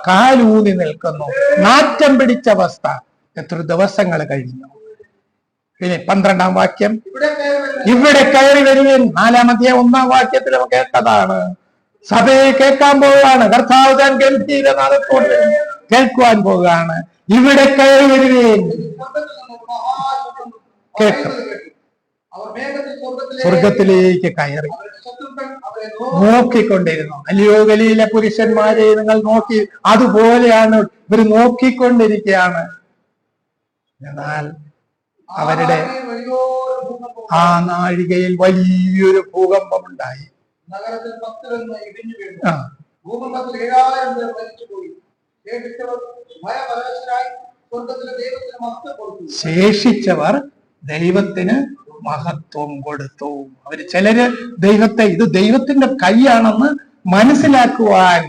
കാലൂന്നി നിൽക്കുന്നു. നാറ്റം പിടിച്ച അവസ്ഥ. എത്ര ദിവസങ്ങൾ കഴിഞ്ഞു. പിന്നെ 12-ാം വാക്യം. ഇവിടെ കയറി വരുവിൻ. 4-ാം അധ്യായം 1-ാം വാക്യത്തിൽ നമുക്ക് കേട്ടതാണ്. സഭയെ കേൾക്കാൻ പോവുകയാണ്. കർത്താവ് താൻ ഗംഭീരനാഥത്തോടെ കേൾക്കുവാൻ പോവുകയാണ്. ഇവിടെ കയറി വരുവിൻ. കേട്ടു. സ്വർഗത്തിലേക്ക് കയറി നോക്കിക്കൊണ്ടിരുന്നു. അല്ലയോ ഗലീല പുരുഷന്മാരെ നിങ്ങൾ നോക്കി. അതുപോലെയാണ് ഇവർ നോക്കിക്കൊണ്ടിരിക്കുകയാണ്. എന്നാൽ അവരുടെ ആ നാഴികയിൽ വലിയൊരു ഭൂകമ്പം ഉണ്ടായി. നഗരത്തിൽ 10 ഇടിഞ്ഞു വീണു. ഭൂകമ്പത്തിൽ 7000 പേർ മരിച്ചുപോയി. ശേഷിച്ചവർ ദൈവത്തിന് മഹത്വം കൊടുത്തു. അവര് ചിലര് ദൈവത്തെ ഇത് ദൈവത്തിന്റെ കൈയാണെന്ന് മനസ്സിലാക്കുവാൻ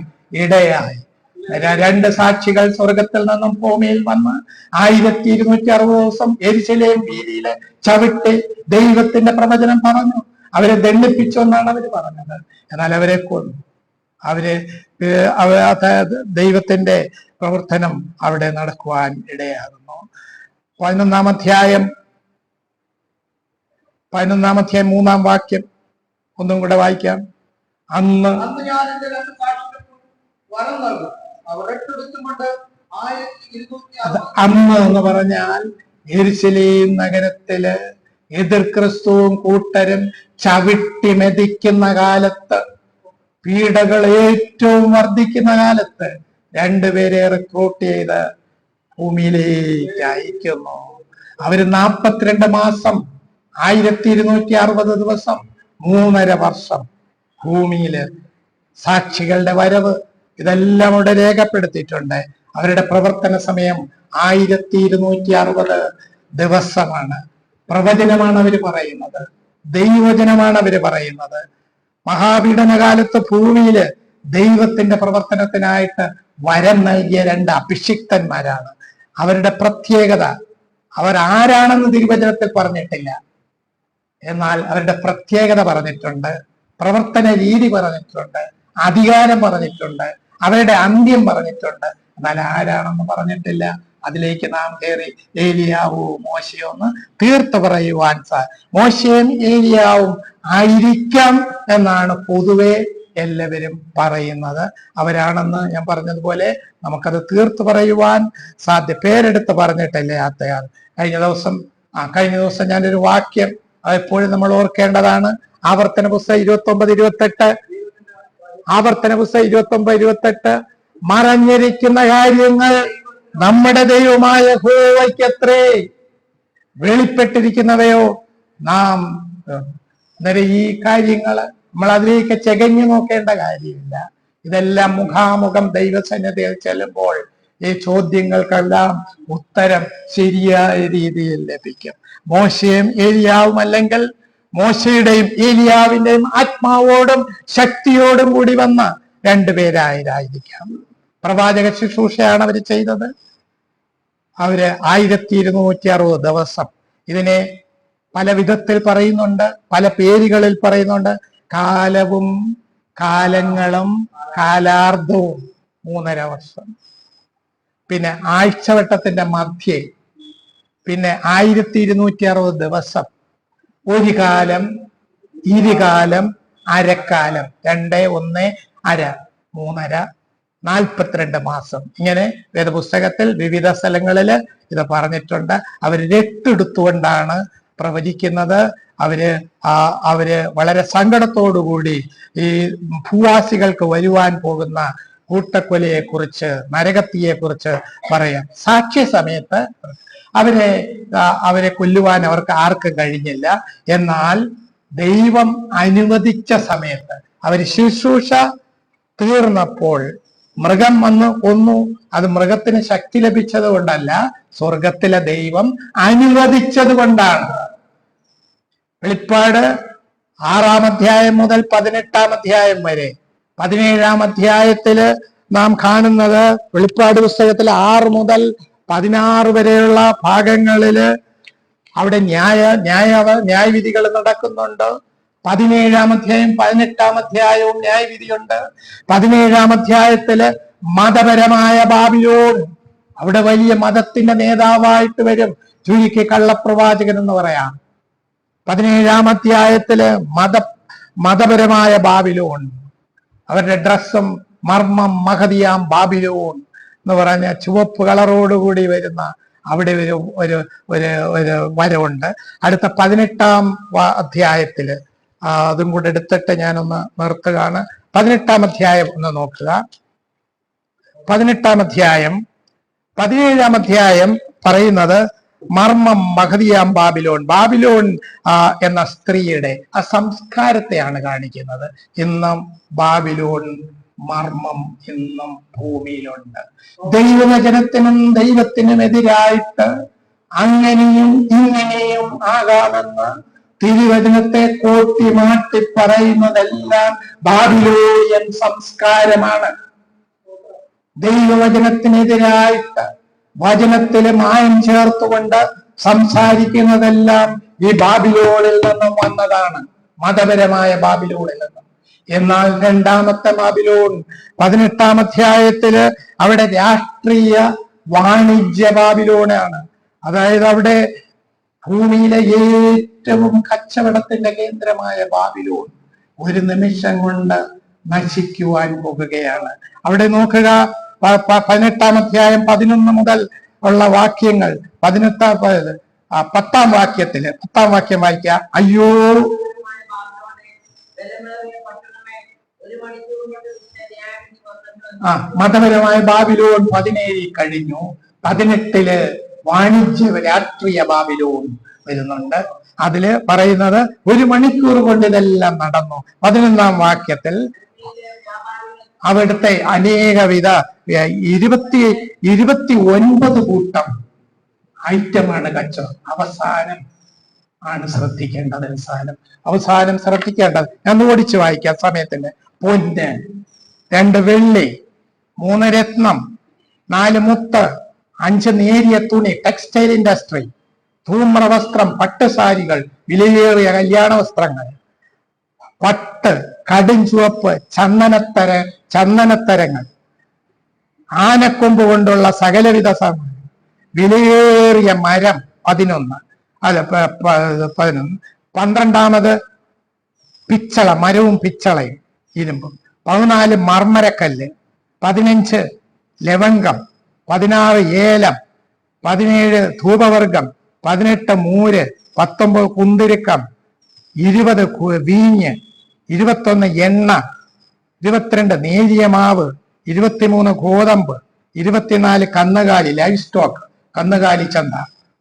ഇടയായി. 2 സാക്ഷികൾ സ്വർഗത്തിൽ നിന്നും ഭൂമിയിൽ വന്ന് 1260 ദിവസം യെരുശലേം വീതിയില് ചവിട്ടി ദൈവത്തിന്റെ പ്രവചനം പറഞ്ഞു. അവരെ ദണ്ഡിപ്പിച്ചു എന്നാണ് അവര് പറഞ്ഞത്. എന്നാൽ അവരെ കൊന്നു. ദൈവത്തിന്റെ പ്രവർത്തനം അവിടെ നടക്കുവാൻ ഇടയാകുന്നു. 11-ാം അധ്യായം 3-ാം വാക്യം ഒന്നും കൂടെ വായിക്കാം. അന്ന് ഞാൻ എന്റെ 2 സാക്ഷികൾക്കും വരം നൽകും. അന്ന് എന്ന് പറഞ്ഞാൽ യെരുശലേം നഗരത്തില് എതിർ ക്രിസ്തുവും കൂട്ടരും ചവിട്ടി മെതിക്കുന്ന കാലത്ത്, പീഡകൾ ഏറ്റവും വർദ്ധിക്കുന്ന കാലത്ത് 2 പേരെ റിക്രൂട്ട് ചെയ്ത് ഭൂമിയിലേക്ക് അയക്കുന്നു. അവര് 42 മാസം 1260 ദിവസം 3.5 വർഷം ഭൂമിയില് സാക്ഷികളുടെ വരവ് ഇതെല്ലാം അവിടെ രേഖപ്പെടുത്തിയിട്ടുണ്ട്. അവരുടെ പ്രവർത്തന സമയം 1260 ദിവസമാണ്. പ്രവചനമാണ് അവർ പറയുന്നത്, ദൈവവചനമാണ് അവർ പറയുന്നത്. മഹാപീഡനകാലത്ത് ഭൂമിയില് ദൈവത്തിന്റെ പ്രവർത്തനത്തിനായിട്ട് വരം നൽകിയ 2 അഭിഷിക്തന്മാരാണ്. അവരുടെ പ്രത്യേകത, അവരാരാണെന്ന് തിരുവചനത്തിൽ പറഞ്ഞിട്ടില്ല, എന്നാൽ അവരുടെ പ്രത്യേകത പറഞ്ഞിട്ടുണ്ട്, പ്രവർത്തന രീതി പറഞ്ഞിട്ടുണ്ട്, അധികാരം പറഞ്ഞിട്ടുണ്ട്, അവരുടെ അന്ത്യം പറഞ്ഞിട്ടുണ്ട്. എന്നാൽ ആരാണെന്ന് പറഞ്ഞിട്ടില്ല. അതിലേക്ക് നാം കയറി ഏലിയാവോ മോശയോ എന്ന് തീർത്ത് പറയുവാൻ മോശയും ഏലിയാവും ആയിരിക്കാം എന്നാണ് പൊതുവെ എല്ലാവരും പറയുന്നത്. അവരാണെന്ന് ഞാൻ പറഞ്ഞതുപോലെ നമുക്കത് തീർത്ത് പറയുവാൻ പേരെടുത്ത് പറഞ്ഞിട്ടില്ലേ ആത്തയാൾ. കഴിഞ്ഞ ദിവസം ഞാനൊരു വാക്യം എപ്പോഴും നമ്മൾ ഓർക്കേണ്ടതാണ്. ആവർത്തന പുസ്തകം 29-28. ആവർത്തന പുസ്തകം 29-28. മറഞ്ഞിരിക്കുന്ന കാര്യങ്ങൾ നമ്മുടെ ദൈവമായ യഹോവയ്ക്കത്രേ, വെളിപ്പെട്ടിരിക്കുന്നവയോ നാം. ഈ കാര്യങ്ങള് നമ്മൾ അതിലേക്ക് ചകഞ്ഞു നോക്കേണ്ട കാര്യമില്ല. ഇതെല്ലാം മുഖാമുഖം ദൈവസന്നിധിയിൽ ചെല്ലുമ്പോൾ ഈ ചോദ്യങ്ങൾക്കെല്ലാം ഉത്തരം ശരിയായ രീതിയിൽ ലഭിക്കും. മോശയും ഏലിയാവും അല്ലെങ്കിൽ മോശയുടെയും ഏലിയാവിന്റെയും ആത്മാവോടും ശക്തിയോടും കൂടി വന്ന 2 പേരായിരിക്കാം. പ്രവാചക ശുശ്രൂഷയാണ് അവർ ചെയ്തത്. അവര് 1260 ദിവസം. ഇതിനെ പല വിധത്തിൽ പറയുന്നുണ്ട്, പല പേരുകളിൽ പറയുന്നുണ്ട്. കാലവും കാലങ്ങളും കാലാർദ്ധവും 3.5 വർഷം. പിന്നെ ആഴ്ചവട്ടത്തിന്റെ മധ്യേ, പിന്നെ 1260 ദിവസം, ഒരു കാലം, ഇരുകാലം, അരക്കാലം, 2, 1, അര, 3.5, 42 മാസം. ഇങ്ങനെ വേദപുസ്തകത്തിൽ വിവിധ സ്ഥലങ്ങളില് ഇത് പറഞ്ഞിട്ടുണ്ട്. അവർ രട്ടെടുത്തുകൊണ്ടാണ് പ്രവചിക്കുന്നത്. അവര് വളരെ സങ്കടത്തോടുകൂടി ഈ ഭൂവാസികൾക്ക് വരുവാൻ പോകുന്ന കൂട്ടക്കൊലയെ കുറിച്ച്, നരകത്തിയെ കുറിച്ച് പറയാം. സാക്ഷ്യ സമയത്ത് അവരെ കൊല്ലുവാൻ അവർക്ക് ആർക്കും കഴിഞ്ഞില്ല. എന്നാൽ ദൈവം അനുവദിച്ച സമയത്ത്, അവര് ശുശ്രൂഷ തീർന്നപ്പോൾ മൃഗം വന്ന് കൊന്നു. അത് മൃഗത്തിന് ശക്തി ലഭിച്ചത് കൊണ്ടല്ല, സ്വർഗത്തിലെ ദൈവം അനുവദിച്ചത് കൊണ്ടാണ്. വെളിപ്പാട് 6-ാം അധ്യായം മുതൽ 18-ാം അധ്യായം വരെ, 17-ാം അധ്യായത്തില് നാം കാണുന്നത്, വെളിപ്പാട് പുസ്തകത്തിൽ 6 മുതൽ 16 വരെയുള്ള ഭാഗങ്ങളില് അവിടെ ന്യായവിധികൾ നടക്കുന്നുണ്ട്. 17-ാം അധ്യായം 18-ാം അധ്യായവും ന്യായവിധിയുണ്ട്. 17-ാം അധ്യായത്തില് മതപരമായ ബാബിലോൺ, അവിടെ വലിയ മതത്തിന്റെ നേതാവായിട്ട് വരും, ചുരുക്കി കള്ളപ്രവാചകൻ എന്ന് പറയാം. 17-ാം അധ്യായത്തില് മതപരമായ ബാബിലോൺ, അവരുടെ ഡ്രസ്സും മർമ്മം മഹതിയാം ബാബിലോൺ എന്ന് പറഞ്ഞ ചുവപ്പ് കളറോടുകൂടി വരുന്ന അവിടെ ഒരു വരവുണ്ട്. അടുത്ത 18-ാം അധ്യായത്തില്, അതും കൂടെ എടുത്തിട്ട് ഞാനൊന്ന് നിർത്തുകയാണ്. 18-ാം അധ്യായം ഒന്ന് നോക്കുക. 18-ാം അധ്യായം, 17-ാം അധ്യായം പറയുന്നത് മർമ്മം മഹതിയാം ബാബിലോൺ. ബാബിലോൺ എന്ന സ്ത്രീയുടെ ആ സംസ്കാരത്തെയാണ് കാണിക്കുന്നത്. ഇന്നും ബാബിലോൺ മർമ്മം ഇന്നും ഭൂമിയിലുണ്ട്. ദൈവവചനത്തിനും ദൈവത്തിനുമെതിരായിട്ട് അങ്ങനെയും ഇങ്ങനെയും ആകാമെന്ന് തിരുവചനത്തെ കോട്ടി മാറ്റി പറയുന്നതെല്ലാം ബാബിലോണിയൻ സംസ്കാരമാണ്. ദൈവവചനത്തിനെതിരായിട്ട് വചനത്തില് മായം ചേർത്തുകൊണ്ട് സംസാരിക്കുന്നതെല്ലാം ഈ ബാബിലോണിൽ നിന്നും വന്നതാണ്, മതപരമായ ബാബിലോണിൽ നിന്നും. എന്നാൽ 2ാമത്തെ ബാബിലോൺ 18-ാം അധ്യായത്തില് അവിടെ രാഷ്ട്രീയ വാണിജ്യ ബാബിലോണാണ്. അതായത് അവിടെ ഭൂമിയിലെ ഏറ്റവും കച്ചവടത്തിന്റെ കേന്ദ്രമായ ബാബിലോൺ ഒരു നിമിഷം കൊണ്ട് നശിക്കുവാൻ പോകുകയാണ്. അവിടെ നോക്കുക, 18-ാം അധ്യായം 11 മുതൽ ഉള്ള വാക്യങ്ങൾ. 10-ാം വാക്യത്തില് 10-ാം വാക്യം വായിക്കുക. അയ്യോ, മതപരമായ ബാബിലോൺ 17 കഴിഞ്ഞു. 18-ല് വാണിജ്യ രാഷ്ട്രീയ ബാബിലോൺ വരുന്നുണ്ട്. അതില് പറയുന്നത് 1 മണിക്കൂർ കൊണ്ട് ഇതെല്ലാം നടന്നു. 11-ാം വാക്യത്തിൽ അവിടുത്തെ അനേകവിധ 29 കൂട്ടം ഐറ്റമാണ് കച്ചവടം. അവസാനം ശ്രദ്ധിക്കേണ്ടത്. അവസാനം ശ്രദ്ധിക്കേണ്ടത് ഞാൻ ഓടിച്ചു വായിക്കാം സമയത്തിന്. പൊന്ന്, 2 വെള്ളി, 3 രത്നം, 4 മുത്ത്, 5 നേരിയ തുണി, ടെക്സ്റ്റൈൽ ഇൻഡസ്ട്രി, ധൂമ്രവസ്ത്രം, പട്ടുസാരികൾ, വിലയേറിയ കല്യാണ വസ്ത്രങ്ങൾ, പട്ട്, കടും ചുവപ്പ്, ചന്ദനത്തരങ്ങൾ, ആനക്കൊമ്പ് കൊണ്ടുള്ള സകലവിധ സാധനങ്ങൾ, വിലയേറിയ മരം 11, 12 പിച്ചള, മരവും പിച്ചളയും ഇരുമ്പും, 14 മർമ്മരക്കല്ല്, 15 ലവംഗം, 16 ഏലം, 17 ധൂപവർഗം, 18 മൂര്, 19 കുന്തിരുക്കം, 20 വീഞ്ഞ്, 21 എണ്ണ, 22 നേരിയ മാവ്, 23 ഗോതമ്പ്, 24 കന്നുകാലി, ലൈഫ് സ്റ്റോക്ക്, കന്നുകാലി ചന്ത,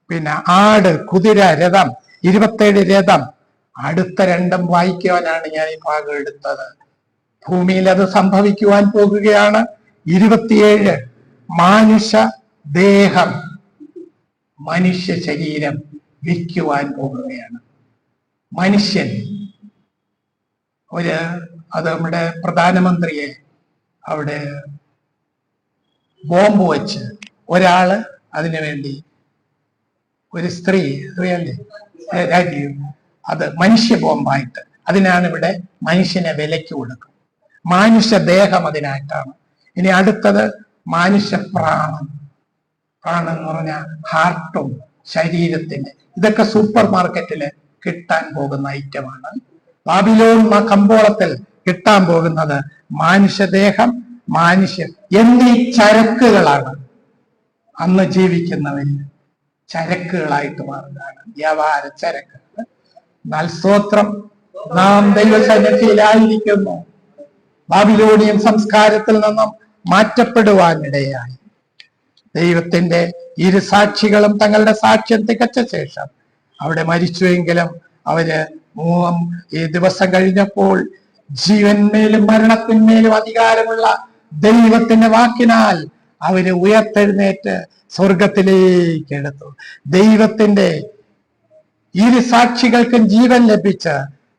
പിന്നെ ആട്, കുതിര, രഥം, 27 രഥം. അടുത്ത 2 വായിക്കുവാനാണ് ഞാൻ ഈ ഭാഗം എടുത്തത്. ഭൂമിയിൽ അത് സംഭവിക്കുവാൻ പോകുകയാണ്. 27 മാനുഷ ദേഹം, മനുഷ്യ ശരീരം വിൽക്കുവാൻ പോകുകയാണ്. മനുഷ്യൻ അത് നമ്മുടെ പ്രധാനമന്ത്രിയെ അവിടെ ബോംബ് വെച്ച് ഒരാള് അതിനു വേണ്ടി, ഒരു സ്ത്രീ രാജ്യം, അത് മനുഷ്യ ബോംബായിട്ട്, അതിനാണ് ഇവിടെ മനുഷ്യനെ വിലയ്ക്ക് കൊടുക്കും. മാനുഷദേഹം അതിനായിട്ടാണ്. ഇനി അടുത്തത് മനുഷ്യ പ്രാണൻ. പ്രാണൻ എന്ന് പറഞ്ഞാൽ ഹാർട്ടും ശരീരത്തിന്റെ, ഇതൊക്കെ സൂപ്പർ മാർക്കറ്റില് കിട്ടാൻ പോകുന്ന ഐറ്റമാണ്. ബാബിലോൺ കമ്പോളത്തിൽ കിട്ടാൻ പോകുന്നത് മനുഷ്യദേഹം, മനുഷ്യൻ എന്നീ ചരക്കുകളാണ്. അന്ന് ജീവിക്കുന്നവരിൽ ചരക്കുകളായിട്ട് മാറുകയാണ്, വ്യാപാര ചരക്കുകൾ. എന്നാൽ സ്തോത്രം, നാം ദൈവസന്നിധിയിലായിരിക്കുന്നു. ബാബിലോണിയൻ സംസ്കാരത്തിൽ നിന്നും മാറ്റപ്പെടുവാനിടയായി. ദൈവത്തിന്റെ സാക്ഷികളും തങ്ങളുടെ സാക്ഷ്യം തികച്ച ശേഷം അവിടെ മരിച്ചുവെങ്കിലും അവര് ഈ ദിവസം കഴിഞ്ഞപ്പോൾ ജീവന്മേലും മരണത്തിന്മേലും അധികാരമുള്ള ദൈവത്തിന്റെ വാക്കിനാൽ അവര് ഉയർത്തെഴുന്നേറ്റ് സ്വർഗത്തിലേക്ക് എടുത്തു. ദൈവത്തിന്റെ സാക്ഷികൾക്കും ജീവൻ ലഭിച്ച്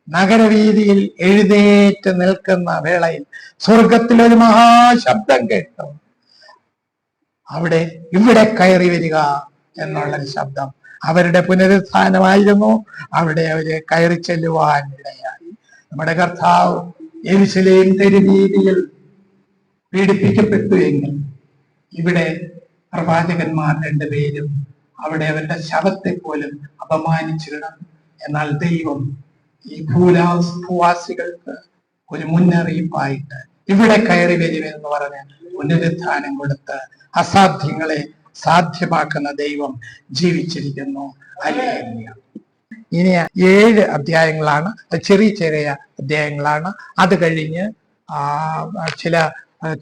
നഗരവീതിയിൽ എഴുന്നേറ്റ് നിൽക്കുന്ന വേളയിൽ സ്വർഗത്തിൽ ഒരു മഹാശബ്ദം കേട്ടു. ഇവിടെ കയറി വരിക എന്നുള്ളൊരു ശബ്ദം. അവരുടെ പുനരുത്ഥാനമായിരുന്നു. അവിടെ അവര് കയറി ചെല്ലുവാൻ ഇടയായി. നമ്മുടെ കർത്താവ് യെരൂശലേം തെരുവീതിയിൽ പീഡിപ്പിക്കപ്പെട്ടു എങ്കിൽ ഇവിടെ പ്രവാചകന്മാർ 2 പേരും അവിടെ അവരുടെ ശവത്തെ പോലും അപമാനിച്ചിടണം. എന്നാൽ ദൈവം ഈ ഭൂവാസികൾക്ക് ഒരു മുന്നറിയിപ്പായിട്ട് ഇവിടെ കയറി വരുമെന്ന് പറഞ്ഞ് പുനരുത്ഥാനം കൊടുത്ത് അസാധ്യങ്ങളെ സാധ്യമാക്കുന്ന ദൈവം ജീവിച്ചിരിക്കുന്നു. ഹല്ലേലൂയ. ഇനി 7 അധ്യായങ്ങളാണ്, ചെറിയ ചെറിയ അധ്യായങ്ങളാണ്. അത് കഴിഞ്ഞ് ചില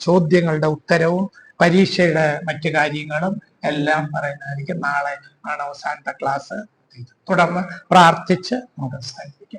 ചോദ്യങ്ങളുടെ ഉത്തരവും പരീക്ഷയുടെ മറ്റു കാര്യങ്ങളും എല്ലാം പറയുന്നതായിരിക്കും. നാളെ ആണ് അവസാനത്തെ ക്ലാസ്. തുടർന്ന് പ്രാർത്ഥിച്ച് നമുക്ക് അവസാനിപ്പിക്കാം.